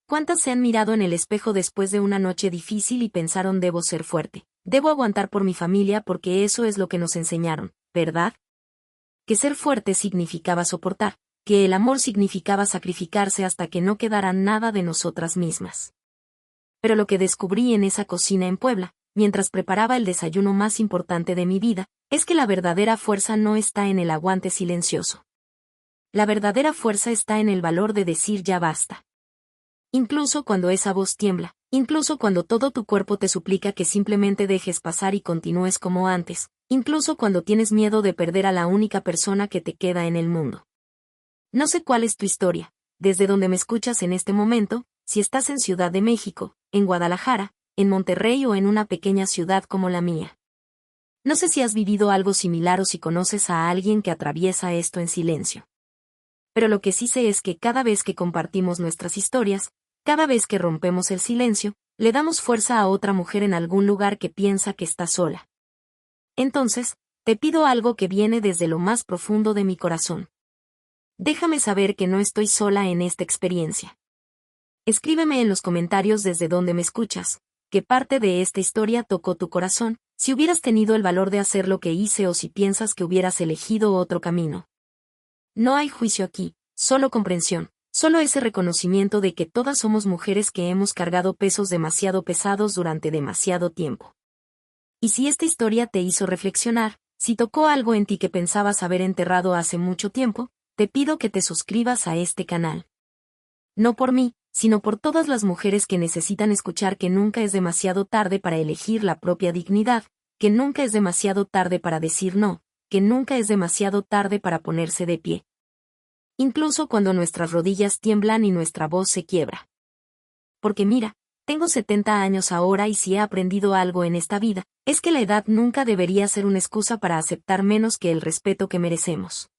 ¿Cuántas se han mirado en el espejo después de una noche difícil y pensaron debo ser fuerte, debo aguantar por mi familia porque eso es lo que nos enseñaron, ¿verdad? Que ser fuerte significaba soportar, que el amor significaba sacrificarse hasta que no quedara nada de nosotras mismas. Pero lo que descubrí en esa cocina en Puebla, mientras preparaba el desayuno más importante de mi vida, es que la verdadera fuerza no está en el aguante silencioso. La verdadera fuerza está en el valor de decir ya basta. Incluso cuando esa voz tiembla, incluso cuando todo tu cuerpo te suplica que simplemente dejes pasar y continúes como antes, incluso cuando tienes miedo de perder a la única persona que te queda en el mundo. No sé cuál es tu historia, desde donde me escuchas en este momento, si estás en Ciudad de México, en Guadalajara, en Monterrey o en una pequeña ciudad como la mía. No sé si has vivido algo similar o si conoces a alguien que atraviesa esto en silencio. Pero lo que sí sé es que cada vez que compartimos nuestras historias, cada vez que rompemos el silencio, le damos fuerza a otra mujer en algún lugar que piensa que está sola. Entonces, te pido algo que viene desde lo más profundo de mi corazón. Déjame saber que no estoy sola en esta experiencia. Escríbeme en los comentarios desde donde me escuchas, qué parte de esta historia tocó tu corazón, si hubieras tenido el valor de hacer lo que hice o si piensas que hubieras elegido otro camino. No hay juicio aquí, solo comprensión, solo ese reconocimiento de que todas somos mujeres que hemos cargado pesos demasiado pesados durante demasiado tiempo. Y si esta historia te hizo reflexionar, si tocó algo en ti que pensabas haber enterrado hace mucho tiempo, te pido que te suscribas a este canal. No por mí, sino por todas las mujeres que necesitan escuchar que nunca es demasiado tarde para elegir la propia dignidad, que nunca es demasiado tarde para decir no, que nunca es demasiado tarde para ponerse de pie. Incluso cuando nuestras rodillas tiemblan y nuestra voz se quiebra. Porque mira, tengo 70 años ahora y si he aprendido algo en esta vida, es que la edad nunca debería ser una excusa para aceptar menos que el respeto que merecemos.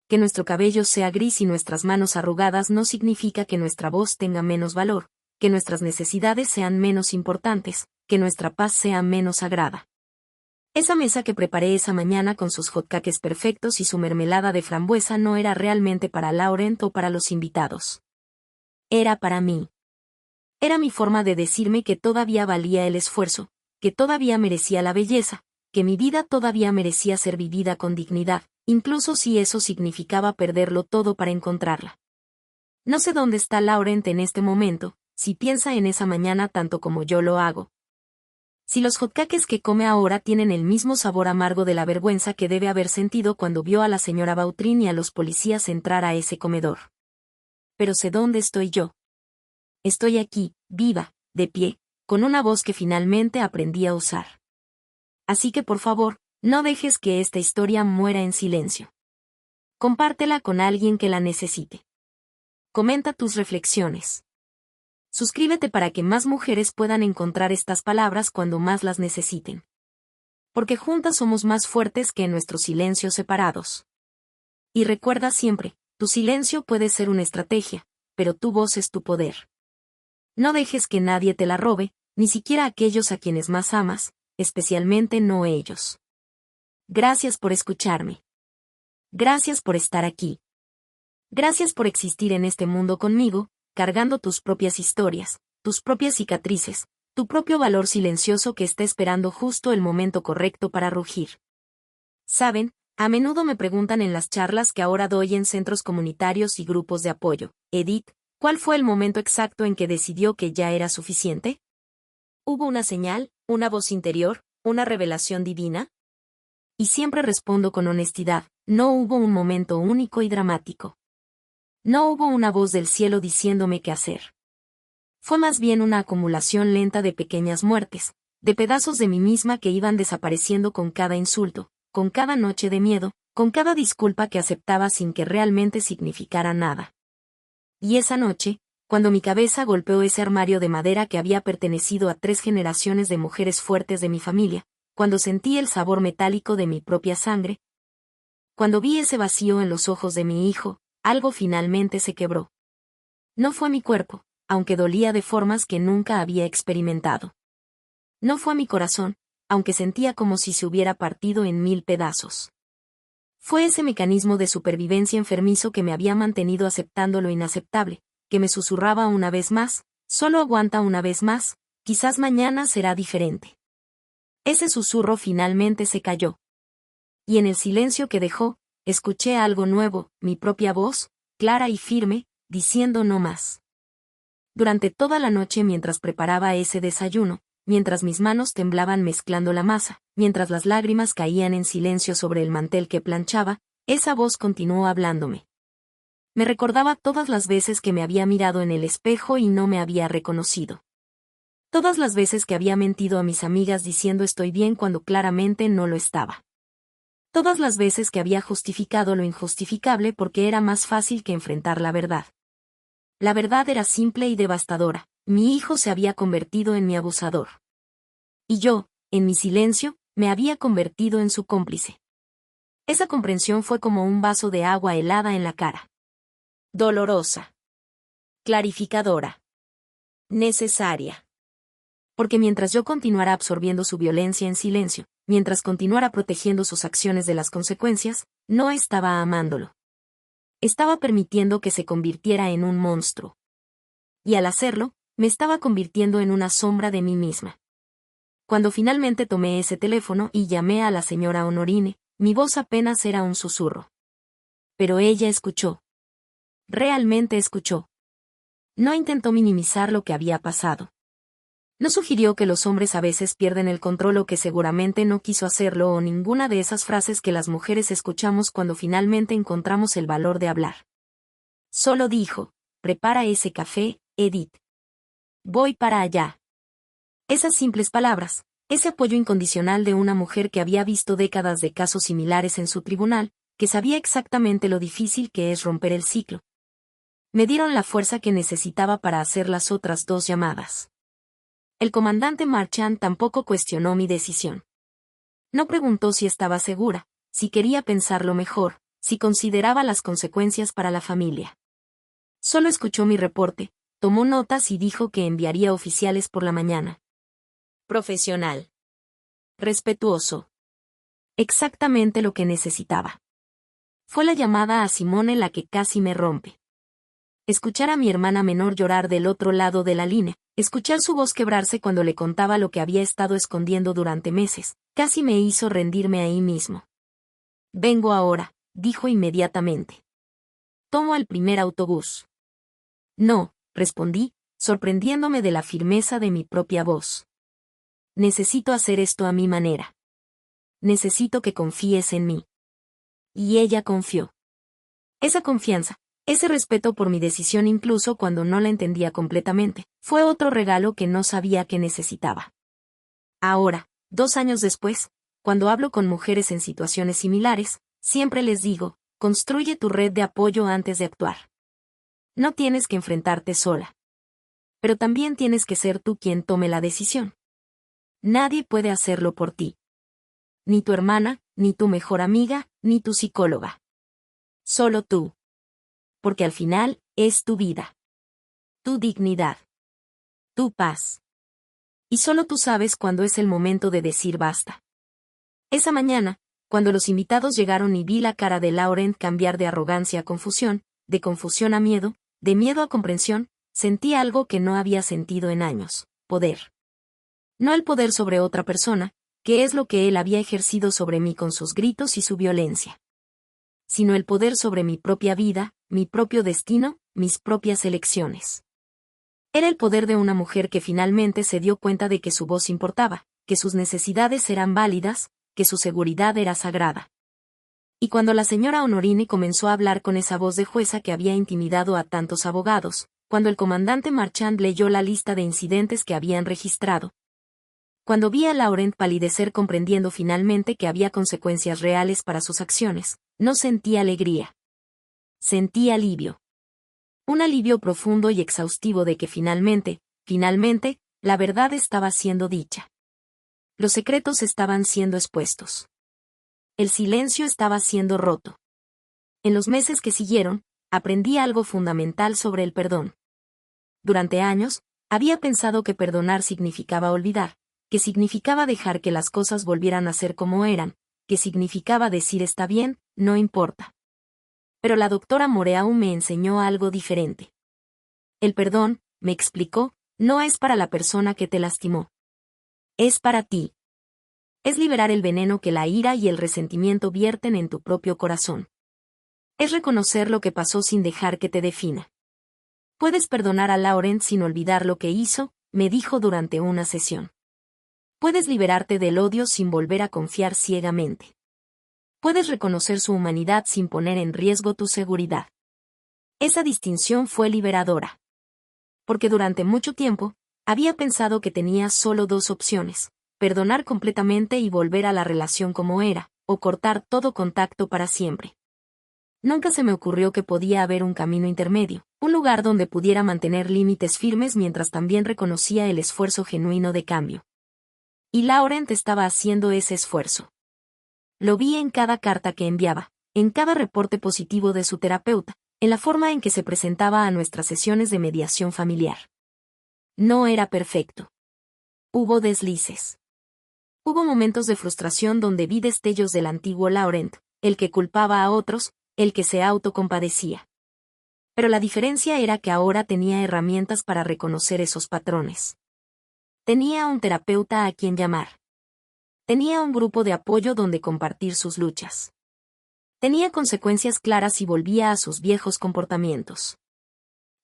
Que nuestro cabello sea gris y nuestras manos arrugadas no significa que nuestra voz tenga menos valor, que nuestras necesidades sean menos importantes, que nuestra paz sea menos sagrada. Esa mesa que preparé esa mañana con sus hotcakes perfectos y su mermelada de frambuesa no era realmente para Laurent o para los invitados. Era para mí. Era mi forma de decirme que todavía valía el esfuerzo, que todavía merecía la belleza, que mi vida todavía merecía ser vivida con dignidad, incluso si eso significaba perderlo todo para encontrarla. No sé dónde está Laurent en este momento, si piensa en esa mañana tanto como yo lo hago. Si los hotcakes que come ahora tienen el mismo sabor amargo de la vergüenza que debe haber sentido cuando vio a la señora Vautrin y a los policías entrar a ese comedor. Pero sé dónde estoy yo. Estoy aquí, viva, de pie, con una voz que finalmente aprendí a usar. Así que por favor, no dejes que esta historia muera en silencio. Compártela con alguien que la necesite. Comenta tus reflexiones. Suscríbete para que más mujeres puedan encontrar estas palabras cuando más las necesiten. Porque juntas somos más fuertes que en nuestros silencios separados. Y recuerda siempre, tu silencio puede ser una estrategia, pero tu voz es tu poder. No dejes que nadie te la robe, ni siquiera aquellos a quienes más amas, especialmente no ellos. Gracias por escucharme. Gracias por estar aquí. Gracias por existir en este mundo conmigo, cargando tus propias historias, tus propias cicatrices, tu propio valor silencioso que está esperando justo el momento correcto para rugir. Saben, a menudo me preguntan en las charlas que ahora doy en centros comunitarios y grupos de apoyo, Edith, ¿cuál fue el momento exacto en que decidió que ya era suficiente? ¿Hubo una señal, una voz interior, una revelación divina? Y siempre respondo con honestidad, no hubo un momento único y dramático. No hubo una voz del cielo diciéndome qué hacer. Fue más bien una acumulación lenta de pequeñas muertes, de pedazos de mí misma que iban desapareciendo con cada insulto, con cada noche de miedo, con cada disculpa que aceptaba sin que realmente significara nada. Y esa noche, cuando mi cabeza golpeó ese armario de madera que había pertenecido a 3 generaciones de mujeres fuertes de mi familia, cuando sentí el sabor metálico de mi propia sangre, Cuando vi ese vacío en los ojos de mi hijo, algo finalmente se quebró. No fue mi cuerpo, aunque dolía de formas que nunca había experimentado. No fue mi corazón, aunque sentía como si se hubiera partido en 1000 pedazos. Fue ese mecanismo de supervivencia enfermizo que me había mantenido aceptando lo inaceptable, que me susurraba una vez más, solo aguanta una vez más, quizás mañana será diferente. Ese susurro finalmente se cayó. Y en el silencio que dejó, escuché algo nuevo, mi propia voz, clara y firme, diciendo no más. Durante toda la noche mientras preparaba ese desayuno, mientras mis manos temblaban mezclando la masa, mientras las lágrimas caían en silencio sobre el mantel que planchaba, esa voz continuó hablándome. Me recordaba todas las veces que me había mirado en el espejo y no me había reconocido. Todas las veces que había mentido a mis amigas diciendo estoy bien cuando claramente no lo estaba. Todas las veces que había justificado lo injustificable porque era más fácil que enfrentar la verdad. La verdad era simple y devastadora, mi hijo se había convertido en mi abusador. Y yo, en mi silencio, me había convertido en su cómplice. Esa comprensión fue como un vaso de agua helada en la cara. Dolorosa. Clarificadora. Necesaria. Porque mientras yo continuara absorbiendo su violencia en silencio, mientras continuara protegiendo sus acciones de las consecuencias, no estaba amándolo. Estaba permitiendo que se convirtiera en un monstruo. Y al hacerlo, me estaba convirtiendo en una sombra de mí misma. Cuando finalmente tomé ese teléfono y llamé a la señora Honorine, mi voz apenas era un susurro. Pero ella escuchó. Realmente escuchó. No intentó minimizar lo que había pasado. No sugirió que los hombres a veces pierden el control o que seguramente no quiso hacerlo o ninguna de esas frases que las mujeres escuchamos cuando finalmente encontramos el valor de hablar. Solo dijo, prepara ese café, Edith. Voy para allá. Esas simples palabras, ese apoyo incondicional de una mujer que había visto décadas de casos similares en su tribunal, que sabía exactamente lo difícil que es romper el ciclo. Me dieron la fuerza que necesitaba para hacer las otras 2 llamadas. El comandante Marchand tampoco cuestionó mi decisión. No preguntó si estaba segura, si quería pensarlo mejor, si consideraba las consecuencias para la familia. Solo escuchó mi reporte, tomó notas y dijo que enviaría oficiales por la mañana. Profesional. Respetuoso. Exactamente lo que necesitaba. Fue la llamada a Simone la que casi me rompe. Escuchar a mi hermana menor llorar del otro lado de la línea, escuchar su voz quebrarse cuando le contaba lo que había estado escondiendo durante meses, casi me hizo rendirme ahí mismo. Vengo ahora, dijo inmediatamente. Tomo el primer autobús. No, respondí, sorprendiéndome de la firmeza de mi propia voz. Necesito hacer esto a mi manera. Necesito que confíes en mí. Y ella confió. Esa confianza, ese respeto por mi decisión incluso cuando no la entendía completamente, fue otro regalo que no sabía que necesitaba. Ahora, 2 años después, cuando hablo con mujeres en situaciones similares, siempre les digo, construye tu red de apoyo antes de actuar. No tienes que enfrentarte sola. Pero también tienes que ser tú quien tome la decisión. Nadie puede hacerlo por ti. Ni tu hermana, ni tu mejor amiga, ni tu psicóloga. Solo tú. Porque al final, es tu vida. Tu dignidad. Tu paz. Y solo tú sabes cuándo es el momento de decir basta. Esa mañana, cuando los invitados llegaron y vi la cara de Laurent cambiar de arrogancia a confusión, de confusión a miedo, de miedo a comprensión, sentí algo que no había sentido en años, poder. No el poder sobre otra persona, que es lo que él había ejercido sobre mí con sus gritos y su violencia. Sino el poder sobre mi propia vida, mi propio destino, mis propias elecciones. Era el poder de una mujer que finalmente se dio cuenta de que su voz importaba, que sus necesidades eran válidas, que su seguridad era sagrada. Y cuando la señora Honorine comenzó a hablar con esa voz de jueza que había intimidado a tantos abogados, cuando el comandante Marchand leyó la lista de incidentes que habían registrado, cuando vi a Laurent palidecer comprendiendo finalmente que había consecuencias reales para sus acciones, no sentí alegría. Sentí alivio. Un alivio profundo y exhaustivo de que finalmente, la verdad estaba siendo dicha. Los secretos estaban siendo expuestos. El silencio estaba siendo roto. En los meses que siguieron, aprendí algo fundamental sobre el perdón. Durante años, había pensado que perdonar significaba olvidar, que significaba dejar que las cosas volvieran a ser como eran, que significaba decir está bien, no importa. Pero la doctora Moreau me enseñó algo diferente. El perdón, me explicó, no es para la persona que te lastimó. Es para ti. Es liberar el veneno que la ira y el resentimiento vierten en tu propio corazón. Es reconocer lo que pasó sin dejar que te defina. Puedes perdonar a Laurent sin olvidar lo que hizo, me dijo durante una sesión. Puedes liberarte del odio sin volver a confiar ciegamente. Puedes reconocer su humanidad sin poner en riesgo tu seguridad. Esa distinción fue liberadora. Porque durante mucho tiempo, había pensado que tenía solo dos opciones: perdonar completamente y volver a la relación como era, o cortar todo contacto para siempre. Nunca se me ocurrió que podía haber un camino intermedio, un lugar donde pudiera mantener límites firmes mientras también reconocía el esfuerzo genuino de cambio. Y Laurent estaba haciendo ese esfuerzo. Lo vi en cada carta que enviaba, en cada reporte positivo de su terapeuta, en la forma en que se presentaba a nuestras sesiones de mediación familiar. No era perfecto. Hubo deslices. Hubo momentos de frustración donde vi destellos del antiguo Laurent, el que culpaba a otros, el que se autocompadecía. Pero la diferencia era que ahora tenía herramientas para reconocer esos patrones. Tenía un terapeuta a quien llamar. Tenía un grupo de apoyo donde compartir sus luchas. Tenía consecuencias claras si volvía a sus viejos comportamientos.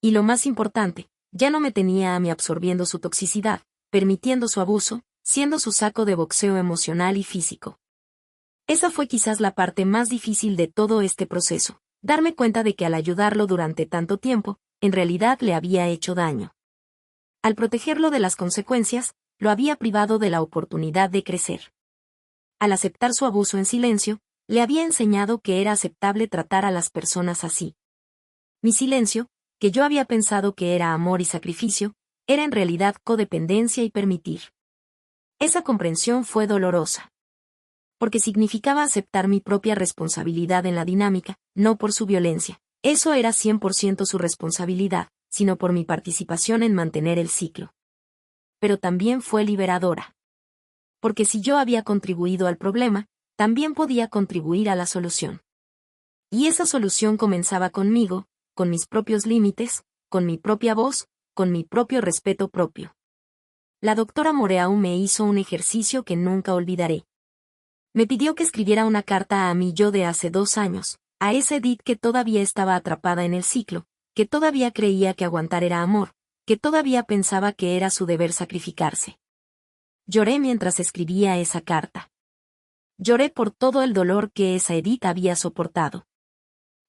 Y lo más importante, ya no me tenía a mí absorbiendo su toxicidad, permitiendo su abuso, siendo su saco de boxeo emocional y físico. Esa fue quizás la parte más difícil de todo este proceso, darme cuenta de que al ayudarlo durante tanto tiempo, en realidad le había hecho daño. Al protegerlo de las consecuencias, lo había privado de la oportunidad de crecer. Al aceptar su abuso en silencio, le había enseñado que era aceptable tratar a las personas así. Mi silencio, que yo había pensado que era amor y sacrificio, era en realidad codependencia y permitir. Esa comprensión fue dolorosa. Porque significaba aceptar mi propia responsabilidad en la dinámica, no por su violencia. Eso era 100% su responsabilidad, sino por mi participación en mantener el ciclo. Pero también fue liberadora. Porque si yo había contribuido al problema, también podía contribuir a la solución. Y esa solución comenzaba conmigo, con mis propios límites, con mi propia voz, con mi propio respeto propio. La doctora Moreau me hizo un ejercicio que nunca olvidaré. Me pidió que escribiera una carta a mi yo de hace 2 años, a esa Edith que todavía estaba atrapada en el ciclo, que todavía creía que aguantar era amor, que todavía pensaba que era su deber sacrificarse. Lloré mientras escribía esa carta. Lloré por todo el dolor que esa Edith había soportado.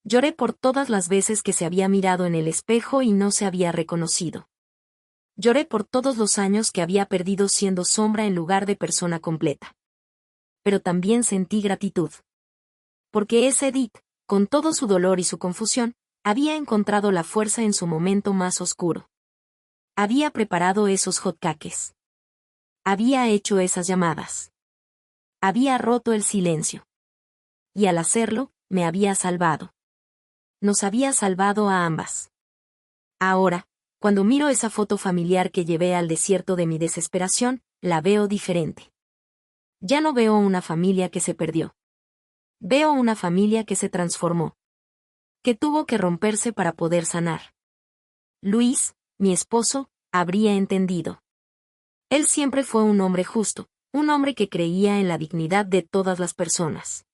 Lloré por todas las veces que se había mirado en el espejo y no se había reconocido. Lloré por todos los años que había perdido siendo sombra en lugar de persona completa. Pero también sentí gratitud. Porque esa Edith, con todo su dolor y su confusión, había encontrado la fuerza en su momento más oscuro. Había preparado esos hotcakes. Había hecho esas llamadas. Había roto el silencio. Y al hacerlo, me había salvado. Nos había salvado a ambas. Ahora, cuando miro esa foto familiar que llevé al desierto de mi desesperación, la veo diferente. Ya no veo una familia que se perdió. Veo una familia que se transformó. Que tuvo que romperse para poder sanar. Luis, mi esposo, habría entendido. Él siempre fue un hombre justo, un hombre que creía en la dignidad de todas las personas.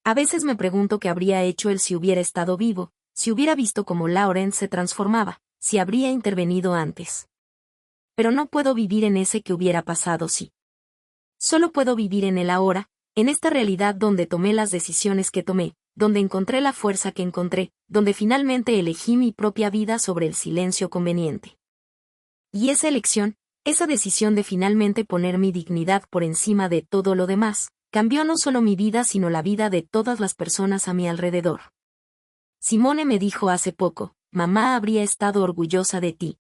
A veces me pregunto qué habría hecho él si hubiera estado vivo, si hubiera visto cómo Laurent se transformaba, si habría intervenido antes. Pero no puedo vivir en ese que hubiera pasado si. Solo puedo vivir en el ahora, en esta realidad donde tomé las decisiones que tomé, donde encontré la fuerza que encontré, donde finalmente elegí mi propia vida sobre el silencio conveniente. Y esa elección, esa decisión de finalmente poner mi dignidad por encima de todo lo demás, cambió no solo mi vida sino la vida de todas las personas a mi alrededor. Simone me dijo hace poco, mamá habría estado orgullosa de ti.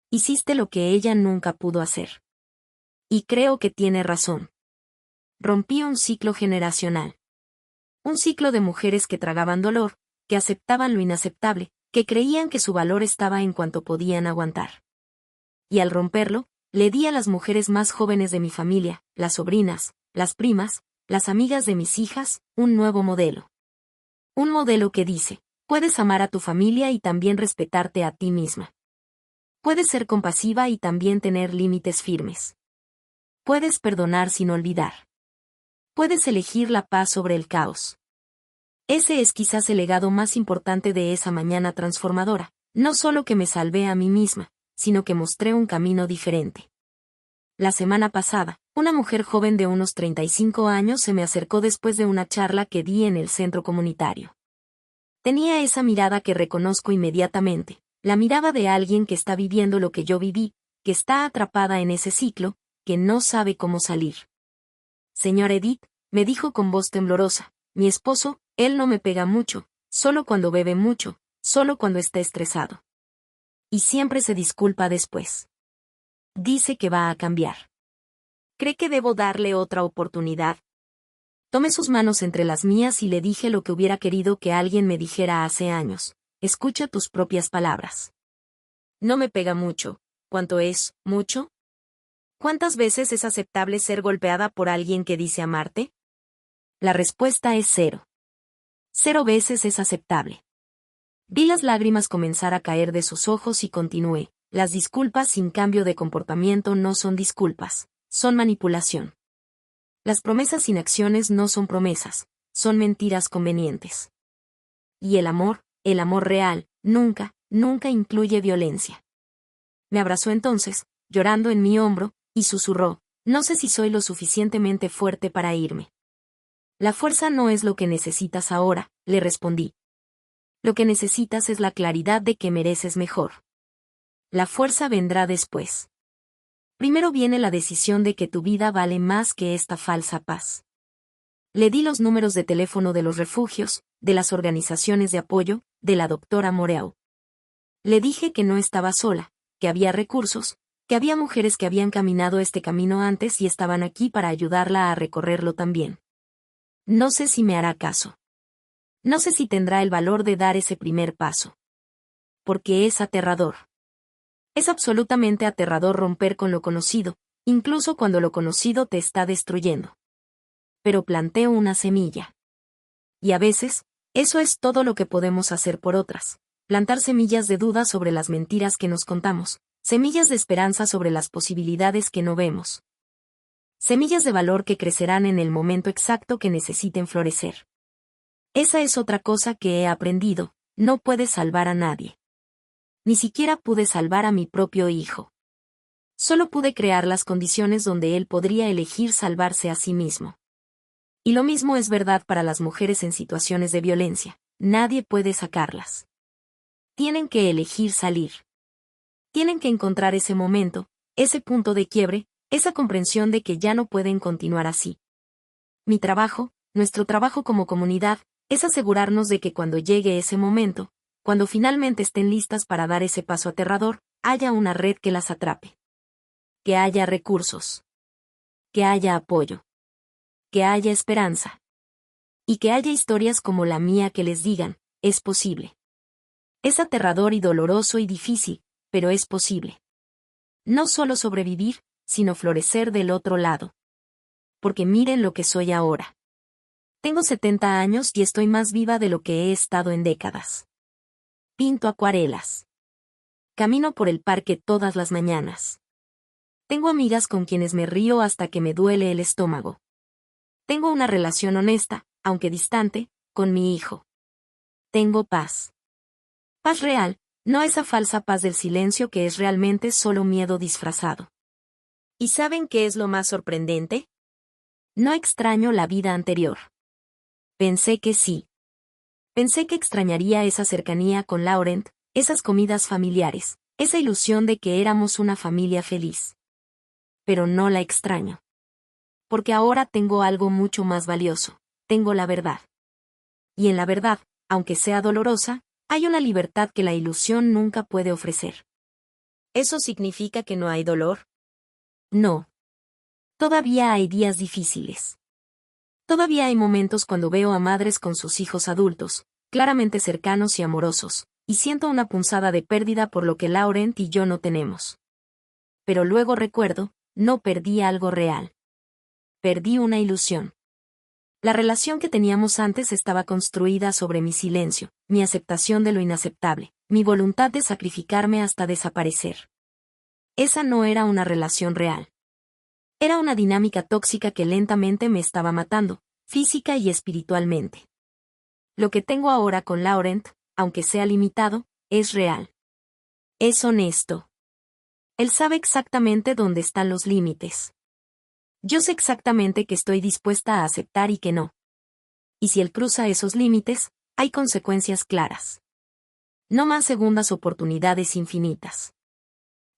Hiciste lo que ella nunca pudo hacer. Y creo que tiene razón. Rompí un ciclo generacional. Un ciclo de mujeres que tragaban dolor, que aceptaban lo inaceptable, que creían que su valor estaba en cuanto podían aguantar. Y al romperlo, le di a las mujeres más jóvenes de mi familia, las sobrinas, las primas, las amigas de mis hijas, un nuevo modelo. Un modelo que dice, puedes amar a tu familia y también respetarte a ti misma. Puedes ser compasiva y también tener límites firmes. Puedes perdonar sin olvidar. Puedes elegir la paz sobre el caos. Ese es quizás el legado más importante de esa mañana transformadora, no solo que me salvé a mí misma, sino que mostré un camino diferente. La semana pasada, una mujer joven de unos 35 años se me acercó después de una charla que di en el centro comunitario. Tenía esa mirada que reconozco inmediatamente, la mirada de alguien que está viviendo lo que yo viví, que está atrapada en ese ciclo, que no sabe cómo salir. Señora Edith, me dijo con voz temblorosa, mi esposo, él no me pega mucho, solo cuando bebe mucho, solo cuando está estresado. Y siempre se disculpa después. Dice que va a cambiar. ¿Cree que debo darle otra oportunidad? Tomé sus manos entre las mías y le dije lo que hubiera querido que alguien me dijera hace años. Escucha tus propias palabras. No me pega mucho. ¿Cuánto es, mucho? ¿Cuántas veces es aceptable ser golpeada por alguien que dice amarte? La respuesta es 0. 0 veces es aceptable. Vi las lágrimas comenzar a caer de sus ojos y continué. Las disculpas sin cambio de comportamiento no son disculpas, son manipulación. Las promesas sin acciones no son promesas, son mentiras convenientes. Y el amor real, nunca, nunca incluye violencia. Me abrazó entonces, llorando en mi hombro, y susurró, no sé si soy lo suficientemente fuerte para irme. La fuerza no es lo que necesitas ahora, le respondí. Lo que necesitas es la claridad de que mereces mejor. La fuerza vendrá después. Primero viene la decisión de que tu vida vale más que esta falsa paz. Le di los números de teléfono de los refugios, de las organizaciones de apoyo, de la doctora Moreau. Le dije que no estaba sola, que había recursos, que había mujeres que habían caminado este camino antes y estaban aquí para ayudarla a recorrerlo también. No sé si me hará caso. No sé si tendrá el valor de dar ese primer paso. Porque es aterrador. Es absolutamente aterrador romper con lo conocido, incluso cuando lo conocido te está destruyendo. Pero planteo una semilla. Y a veces, eso es todo lo que podemos hacer por otras. Plantar semillas de duda sobre las mentiras que nos contamos, semillas de esperanza sobre las posibilidades que no vemos. Semillas de valor que crecerán en el momento exacto que necesiten florecer. Esa es otra cosa que he aprendido, no puedes salvar a nadie. Ni siquiera pude salvar a mi propio hijo. Solo pude crear las condiciones donde él podría elegir salvarse a sí mismo. Y lo mismo es verdad para las mujeres en situaciones de violencia, nadie puede sacarlas. Tienen que elegir salir. Tienen que encontrar ese momento, ese punto de quiebre, esa comprensión de que ya no pueden continuar así. Mi trabajo, nuestro trabajo como comunidad, es asegurarnos de que cuando llegue ese momento, cuando finalmente estén listas para dar ese paso aterrador, haya una red que las atrape. Que haya recursos. Que haya apoyo. Que haya esperanza. Y que haya historias como la mía que les digan, es posible. Es aterrador y doloroso y difícil, pero es posible. No solo sobrevivir, sino florecer del otro lado. Porque miren lo que soy ahora. Tengo 70 años y estoy más viva de lo que he estado en décadas. Pinto acuarelas. Camino por el parque todas las mañanas. Tengo amigas con quienes me río hasta que me duele el estómago. Tengo una relación honesta, aunque distante, con mi hijo. Tengo paz. Paz real, no esa falsa paz del silencio que es realmente solo miedo disfrazado. ¿Y saben qué es lo más sorprendente? No extraño la vida anterior. Pensé que sí. Pensé que extrañaría esa cercanía con Laurent, esas comidas familiares, esa ilusión de que éramos una familia feliz. Pero no la extraño. Porque ahora tengo algo mucho más valioso, tengo la verdad. Y en la verdad, aunque sea dolorosa, hay una libertad que la ilusión nunca puede ofrecer. ¿Eso significa que no hay dolor? No. Todavía hay días difíciles. Todavía hay momentos cuando veo a madres con sus hijos adultos, claramente cercanos y amorosos, y siento una punzada de pérdida por lo que Laurent y yo no tenemos. Pero luego recuerdo, no perdí algo real. Perdí una ilusión. La relación que teníamos antes estaba construida sobre mi silencio, mi aceptación de lo inaceptable, mi voluntad de sacrificarme hasta desaparecer. Esa no era una relación real. Era una dinámica tóxica que lentamente me estaba matando, física y espiritualmente. Lo que tengo ahora con Laurent, aunque sea limitado, es real. Es honesto. Él sabe exactamente dónde están los límites. Yo sé exactamente que estoy dispuesta a aceptar y que no. Y si él cruza esos límites, hay consecuencias claras. No más segundas oportunidades infinitas.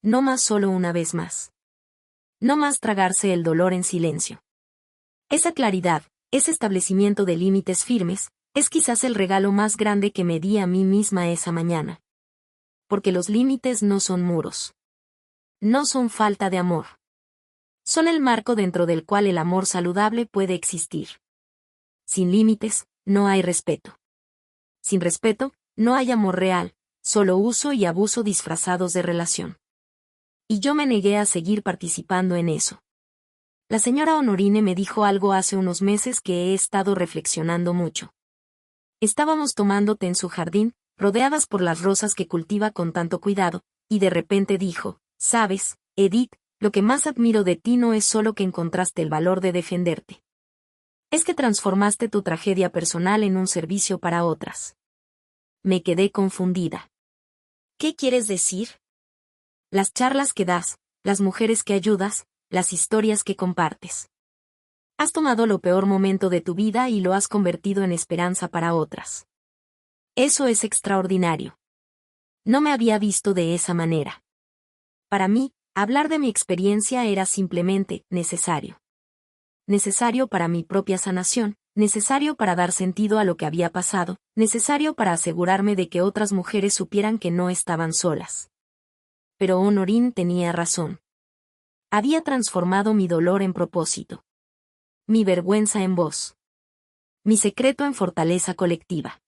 No más solo una vez más. No más tragarse el dolor en silencio. Esa claridad, ese establecimiento de límites firmes, es quizás el regalo más grande que me di a mí misma esa mañana. Porque los límites no son muros. No son falta de amor. Son el marco dentro del cual el amor saludable puede existir. Sin límites, no hay respeto. Sin respeto, no hay amor real, solo uso y abuso disfrazados de relación. Y yo me negué a seguir participando en eso. La señora Honorine me dijo algo hace unos meses que he estado reflexionando mucho. Estábamos tomando té en su jardín, rodeadas por las rosas que cultiva con tanto cuidado, y de repente dijo, «¿Sabes, Edith? Lo que más admiro de ti no es solo que encontraste el valor de defenderte. Es que transformaste tu tragedia personal en un servicio para otras». Me quedé confundida. ¿Qué quieres decir? Las charlas que das, las mujeres que ayudas, las historias que compartes. Has tomado lo peor momento de tu vida y lo has convertido en esperanza para otras. Eso es extraordinario. No me había visto de esa manera. Para mí, hablar de mi experiencia era simplemente necesario. Necesario para mi propia sanación, necesario para dar sentido a lo que había pasado, necesario para asegurarme de que otras mujeres supieran que no estaban solas. Pero Honorine tenía razón. Había transformado mi dolor en propósito. Mi vergüenza en voz. Mi secreto en fortaleza colectiva.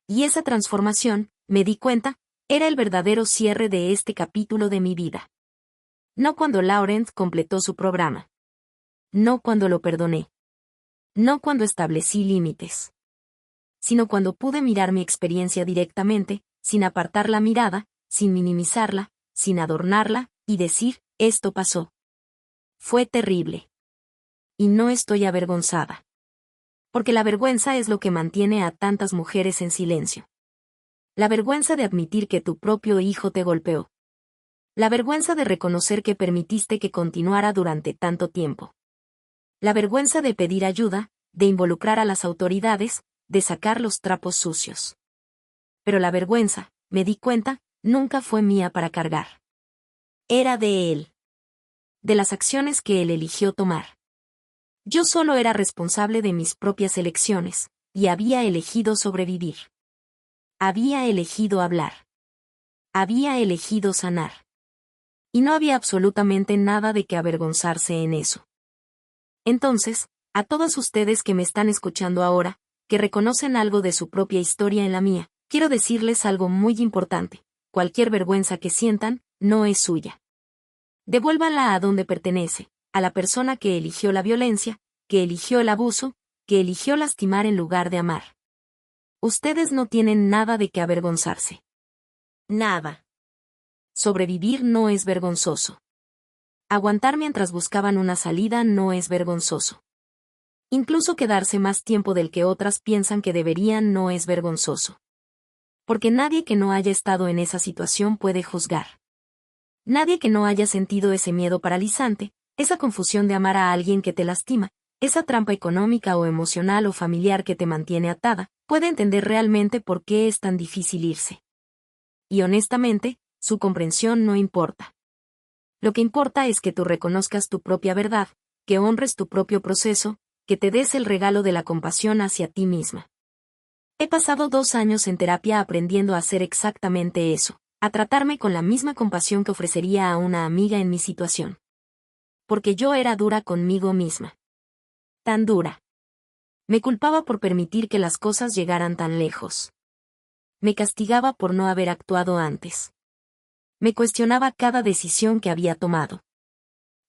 Y esa transformación, me di cuenta, era el verdadero cierre de este capítulo de mi vida. No cuando Laurent completó su programa. No cuando lo perdoné. No cuando establecí límites. Sino cuando pude mirar mi experiencia directamente, sin apartar la mirada, sin minimizarla, sin adornarla, y decir, esto pasó. Fue terrible. Y no estoy avergonzada. Porque la vergüenza es lo que mantiene a tantas mujeres en silencio. La vergüenza de admitir que tu propio hijo te golpeó. La vergüenza de reconocer que permitiste que continuara durante tanto tiempo. La vergüenza de pedir ayuda, de involucrar a las autoridades, de sacar los trapos sucios. Pero la vergüenza, me di cuenta, nunca fue mía para cargar. Era de él. De las acciones que él eligió tomar. Yo solo era responsable de mis propias elecciones, y había elegido sobrevivir. Había elegido hablar. Había elegido sanar. Y no había absolutamente nada de que avergonzarse en eso. Entonces, a todas ustedes que me están escuchando ahora, que reconocen algo de su propia historia en la mía, quiero decirles algo muy importante. Cualquier vergüenza que sientan, no es suya. Devuélvanla a donde pertenece, a la persona que eligió la violencia, que eligió el abuso, que eligió lastimar en lugar de amar. Ustedes no tienen nada de que avergonzarse. Nada. Sobrevivir no es vergonzoso. Aguantar mientras buscaban una salida no es vergonzoso. Incluso quedarse más tiempo del que otras piensan que deberían no es vergonzoso. Porque nadie que no haya estado en esa situación puede juzgar. Nadie que no haya sentido ese miedo paralizante, esa confusión de amar a alguien que te lastima, esa trampa económica o emocional o familiar que te mantiene atada, puede entender realmente por qué es tan difícil irse. Y honestamente, su comprensión no importa. Lo que importa es que tú reconozcas tu propia verdad, que honres tu propio proceso, que te des el regalo de la compasión hacia ti misma. He pasado 2 años en terapia aprendiendo a hacer exactamente eso, a tratarme con la misma compasión que ofrecería a una amiga en mi situación. Porque yo era dura conmigo misma. Tan dura. Me culpaba por permitir que las cosas llegaran tan lejos. Me castigaba por no haber actuado antes. Me cuestionaba cada decisión que había tomado.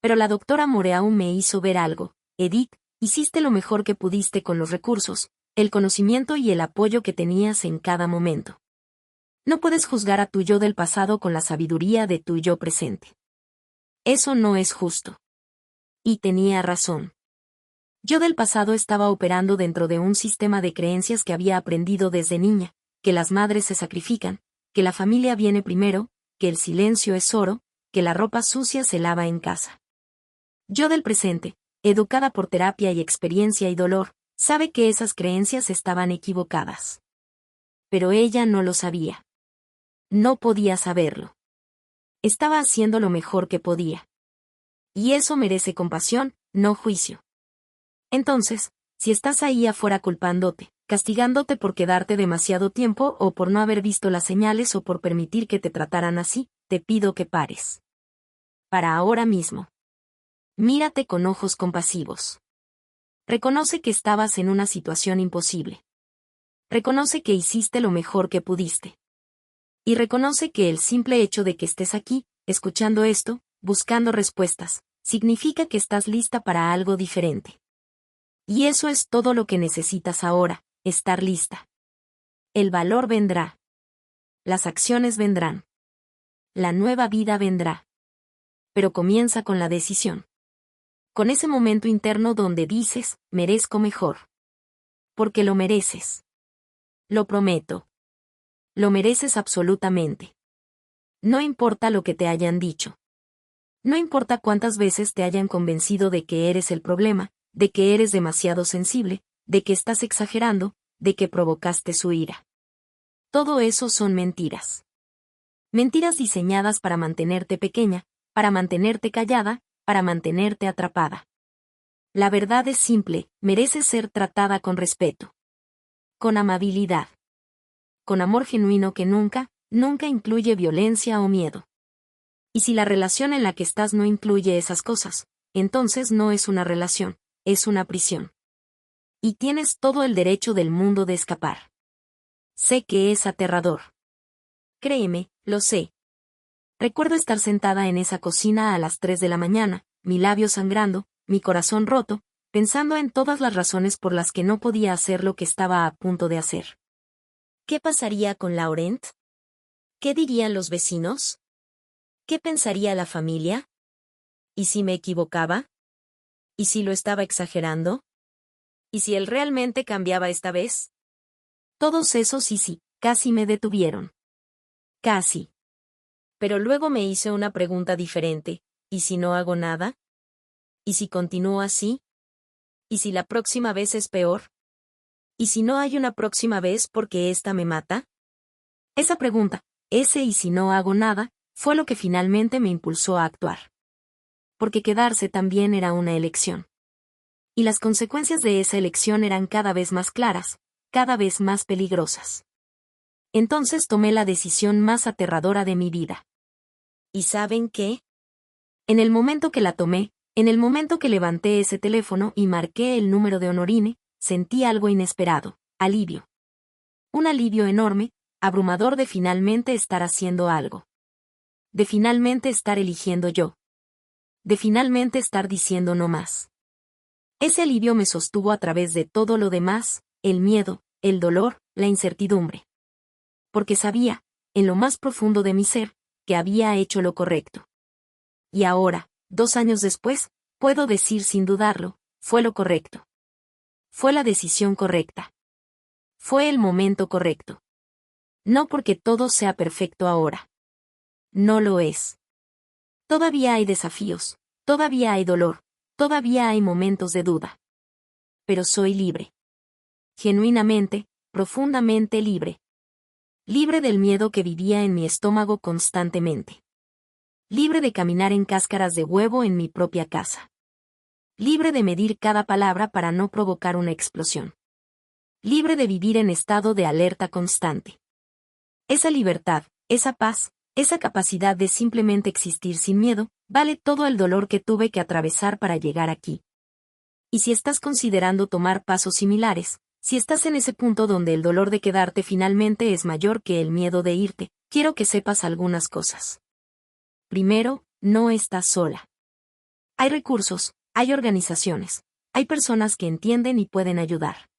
Pero la doctora Moreau me hizo ver algo. Edith, hiciste lo mejor que pudiste con los recursos, el conocimiento y el apoyo que tenías en cada momento. No puedes juzgar a tu yo del pasado con la sabiduría de tu yo presente. Eso no es justo. Y tenía razón. Yo del pasado estaba operando dentro de un sistema de creencias que había aprendido desde niña, que las madres se sacrifican, que la familia viene primero, que el silencio es oro, que la ropa sucia se lava en casa. Yo del presente, educada por terapia y experiencia y dolor, sabe que esas creencias estaban equivocadas. Pero ella no lo sabía. No podía saberlo. Estaba haciendo lo mejor que podía. Y eso merece compasión, no juicio. Entonces, si estás ahí afuera culpándote, castigándote por quedarte demasiado tiempo o por no haber visto las señales o por permitir que te trataran así, te pido que pares. Para ahora mismo. Mírate con ojos compasivos. Reconoce que estabas en una situación imposible. Reconoce que hiciste lo mejor que pudiste. Y reconoce que el simple hecho de que estés aquí, escuchando esto, buscando respuestas, significa que estás lista para algo diferente. Y eso es todo lo que necesitas ahora, estar lista. El valor vendrá. Las acciones vendrán. La nueva vida vendrá. Pero comienza con la decisión. Con ese momento interno donde dices, merezco mejor. Porque lo mereces. Lo prometo. Lo mereces absolutamente. No importa lo que te hayan dicho. No importa cuántas veces te hayan convencido de que eres el problema, de que eres demasiado sensible, de que estás exagerando, de que provocaste su ira. Todo eso son mentiras. Mentiras diseñadas para mantenerte pequeña, para mantenerte callada, para mantenerte atrapada. La verdad es simple, mereces ser tratada con respeto. Con amabilidad. Con amor genuino que nunca, nunca incluye violencia o miedo. Y si la relación en la que estás no incluye esas cosas, entonces no es una relación, es una prisión. Y tienes todo el derecho del mundo de escapar. Sé que es aterrador. Créeme, lo sé. Recuerdo estar sentada en esa cocina a las 3 de la mañana, mi labio sangrando, mi corazón roto, pensando en todas las razones por las que no podía hacer lo que estaba a punto de hacer. ¿Qué pasaría con Laurent? ¿Qué dirían los vecinos? ¿Qué pensaría la familia? ¿Y si me equivocaba? ¿Y si lo estaba exagerando? ¿Y si él realmente cambiaba esta vez? Todos esos sí, casi me detuvieron. Casi. Pero luego me hice una pregunta diferente, ¿y si no hago nada? ¿Y si continúo así? ¿Y si la próxima vez es peor? ¿Y si no hay una próxima vez porque esta me mata? Esa pregunta, ese ¿y si no hago nada?, fue lo que finalmente me impulsó a actuar. Porque quedarse también era una elección. Y las consecuencias de esa elección eran cada vez más claras, cada vez más peligrosas. Entonces tomé la decisión más aterradora de mi vida. ¿Y saben qué? En el momento que la tomé, en el momento que levanté ese teléfono y marqué el número de Honorine, sentí algo inesperado, alivio. Un alivio enorme, abrumador de finalmente estar haciendo algo. De finalmente estar eligiendo yo. De finalmente estar diciendo no más. Ese alivio me sostuvo a través de todo lo demás, el miedo, el dolor, la incertidumbre. Porque sabía, en lo más profundo de mi ser, que había hecho lo correcto. Y ahora, 2 años después, puedo decir sin dudarlo, fue lo correcto. Fue la decisión correcta. Fue el momento correcto. No porque todo sea perfecto ahora. No lo es. Todavía hay desafíos, todavía hay dolor, todavía hay momentos de duda. Pero soy libre. Genuinamente, profundamente libre. Libre del miedo que vivía en mi estómago constantemente. Libre de caminar en cáscaras de huevo en mi propia casa. Libre de medir cada palabra para no provocar una explosión. Libre de vivir en estado de alerta constante. Esa libertad, esa paz, esa capacidad de simplemente existir sin miedo, vale todo el dolor que tuve que atravesar para llegar aquí. Y si estás considerando tomar pasos similares, si estás en ese punto donde el dolor de quedarte finalmente es mayor que el miedo de irte, quiero que sepas algunas cosas. Primero, no estás sola. Hay recursos, hay organizaciones, hay personas que entienden y pueden ayudar.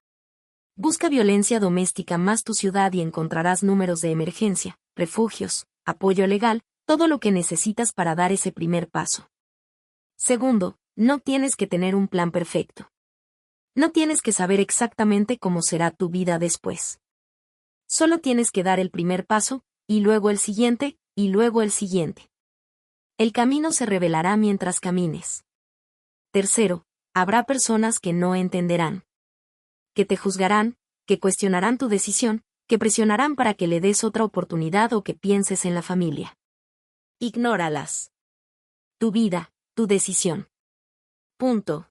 Busca Violencia Doméstica más tu ciudad y encontrarás números de emergencia, refugios, apoyo legal, todo lo que necesitas para dar ese primer paso. Segundo, no tienes que tener un plan perfecto. No tienes que saber exactamente cómo será tu vida después. Solo tienes que dar el primer paso, y luego el siguiente, y luego el siguiente. El camino se revelará mientras camines. Tercero, habrá personas que no entenderán. Que te juzgarán, que cuestionarán tu decisión, que presionarán para que le des otra oportunidad o que pienses en la familia. Ignóralas. Tu vida, tu decisión. Punto.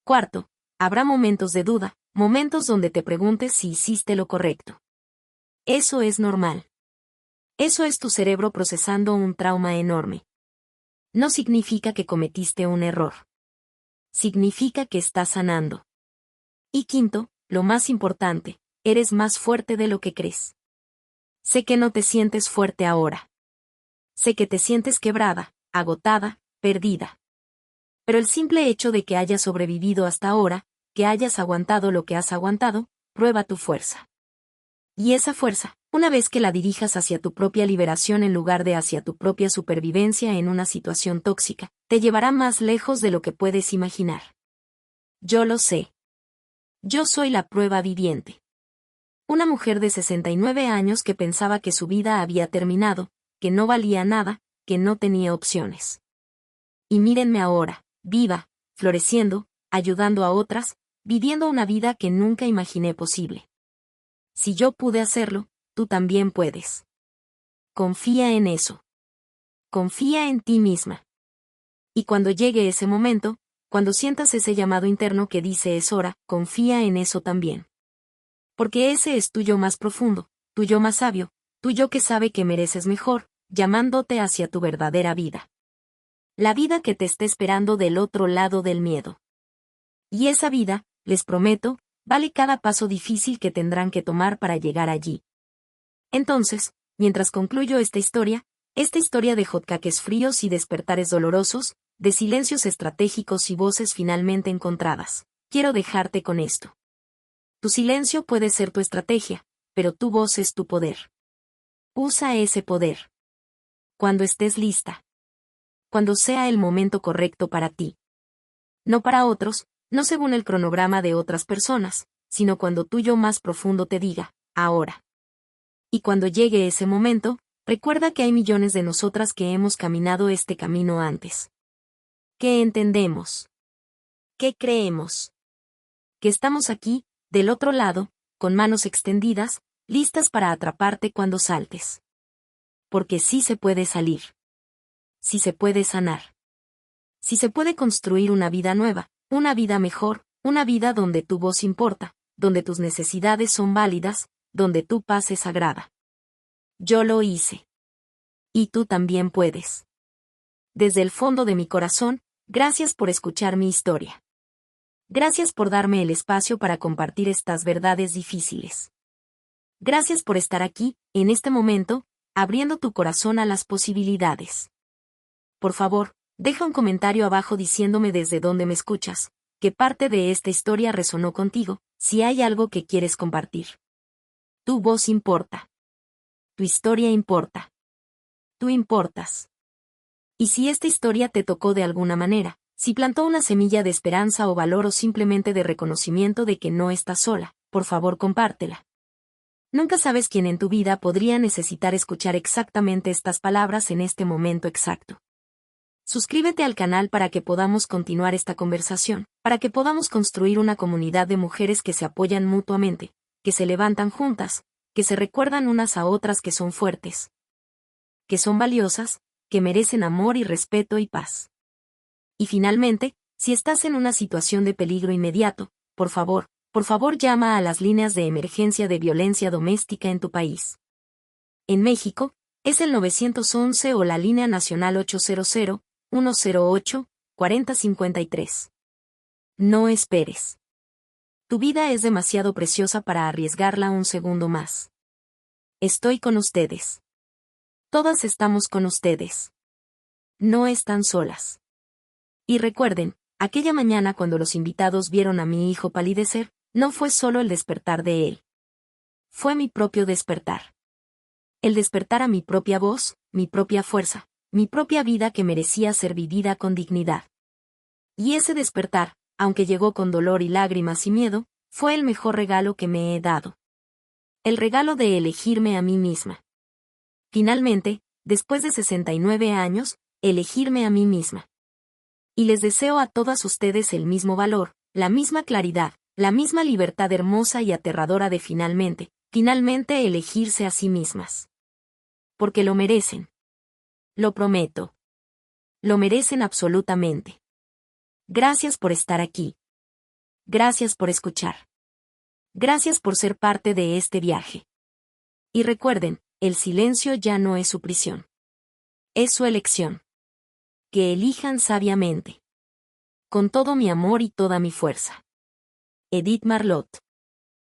Cuarto, habrá momentos de duda, momentos donde te preguntes si hiciste lo correcto. Eso es normal. Eso es tu cerebro procesando un trauma enorme. No significa que cometiste un error. Significa que estás sanando. Y quinto, lo más importante, eres más fuerte de lo que crees. Sé que no te sientes fuerte ahora. Sé que te sientes quebrada, agotada, perdida. Pero el simple hecho de que hayas sobrevivido hasta ahora, que hayas aguantado lo que has aguantado, prueba tu fuerza. Y esa fuerza, una vez que la dirijas hacia tu propia liberación en lugar de hacia tu propia supervivencia en una situación tóxica, te llevará más lejos de lo que puedes imaginar. Yo lo sé. Yo soy la prueba viviente. Una mujer de 69 años que pensaba que su vida había terminado, que no valía nada, que no tenía opciones. Y mírenme ahora, viva, floreciendo, ayudando a otras, viviendo una vida que nunca imaginé posible. Si yo pude hacerlo, tú también puedes. Confía en eso. Confía en ti misma. Y cuando llegue ese momento, cuando sientas ese llamado interno que dice es hora, confía en eso también. Porque ese es tu yo más profundo, tu yo más sabio, tu yo que sabe que mereces mejor, llamándote hacia tu verdadera vida. La vida que te está esperando del otro lado del miedo. Y esa vida, les prometo, vale cada paso difícil que tendrán que tomar para llegar allí. Entonces, mientras concluyo esta historia de hotcakes fríos y despertares dolorosos, de silencios estratégicos y voces finalmente encontradas, quiero dejarte con esto. Tu silencio puede ser tu estrategia, pero tu voz es tu poder. Usa ese poder. Cuando estés lista. Cuando sea el momento correcto para ti. No para otros, no según el cronograma de otras personas, sino cuando tu yo más profundo te diga, ahora. Y cuando llegue ese momento, recuerda que hay millones de nosotras que hemos caminado este camino antes. ¿Qué entendemos? ¿Qué creemos? Que estamos aquí, del otro lado, con manos extendidas, listas para atraparte cuando saltes. Porque sí se puede salir. Sí se puede sanar. Sí se puede construir una vida nueva, una vida mejor, una vida donde tu voz importa, donde tus necesidades son válidas, donde tu paz es sagrada. Yo lo hice. Y tú también puedes. Desde el fondo de mi corazón, gracias por escuchar mi historia. Gracias por darme el espacio para compartir estas verdades difíciles. Gracias por estar aquí, en este momento, abriendo tu corazón a las posibilidades. Por favor, deja un comentario abajo diciéndome desde dónde me escuchas, qué parte de esta historia resonó contigo, si hay algo que quieres compartir. Tu voz importa. Tu historia importa. Tú importas. Y si esta historia te tocó de alguna manera, si plantó una semilla de esperanza o valor o simplemente de reconocimiento de que no estás sola, por favor compártela. Nunca sabes quién en tu vida podría necesitar escuchar exactamente estas palabras en este momento exacto. Suscríbete al canal para que podamos continuar esta conversación, para que podamos construir una comunidad de mujeres que se apoyan mutuamente, que se levantan juntas, que se recuerdan unas a otras que son fuertes, que son valiosas, que merecen amor y respeto y paz. Y finalmente, si estás en una situación de peligro inmediato, por favor llama a las líneas de emergencia de violencia doméstica en tu país. En México, es el 911 o la línea nacional 800-108-4053. No esperes. Tu vida es demasiado preciosa para arriesgarla un segundo más. Estoy con ustedes. Todas estamos con ustedes. No están solas. Y recuerden, aquella mañana cuando los invitados vieron a mi hijo palidecer, no fue solo el despertar de él. Fue mi propio despertar. El despertar a mi propia voz, mi propia fuerza, mi propia vida que merecía ser vivida con dignidad. Y ese despertar, aunque llegó con dolor y lágrimas y miedo, fue el mejor regalo que me he dado. El regalo de elegirme a mí misma. Finalmente, después de 69 años, elegirme a mí misma. Y les deseo a todas ustedes el mismo valor, la misma claridad, la misma libertad hermosa y aterradora de finalmente elegirse a sí mismas. Porque lo merecen. Lo prometo. Lo merecen absolutamente. Gracias por estar aquí. Gracias por escuchar. Gracias por ser parte de este viaje. Y recuerden, el silencio ya no es su prisión. Es su elección. Que elijan sabiamente. Con todo mi amor y toda mi fuerza. Edith Marlot.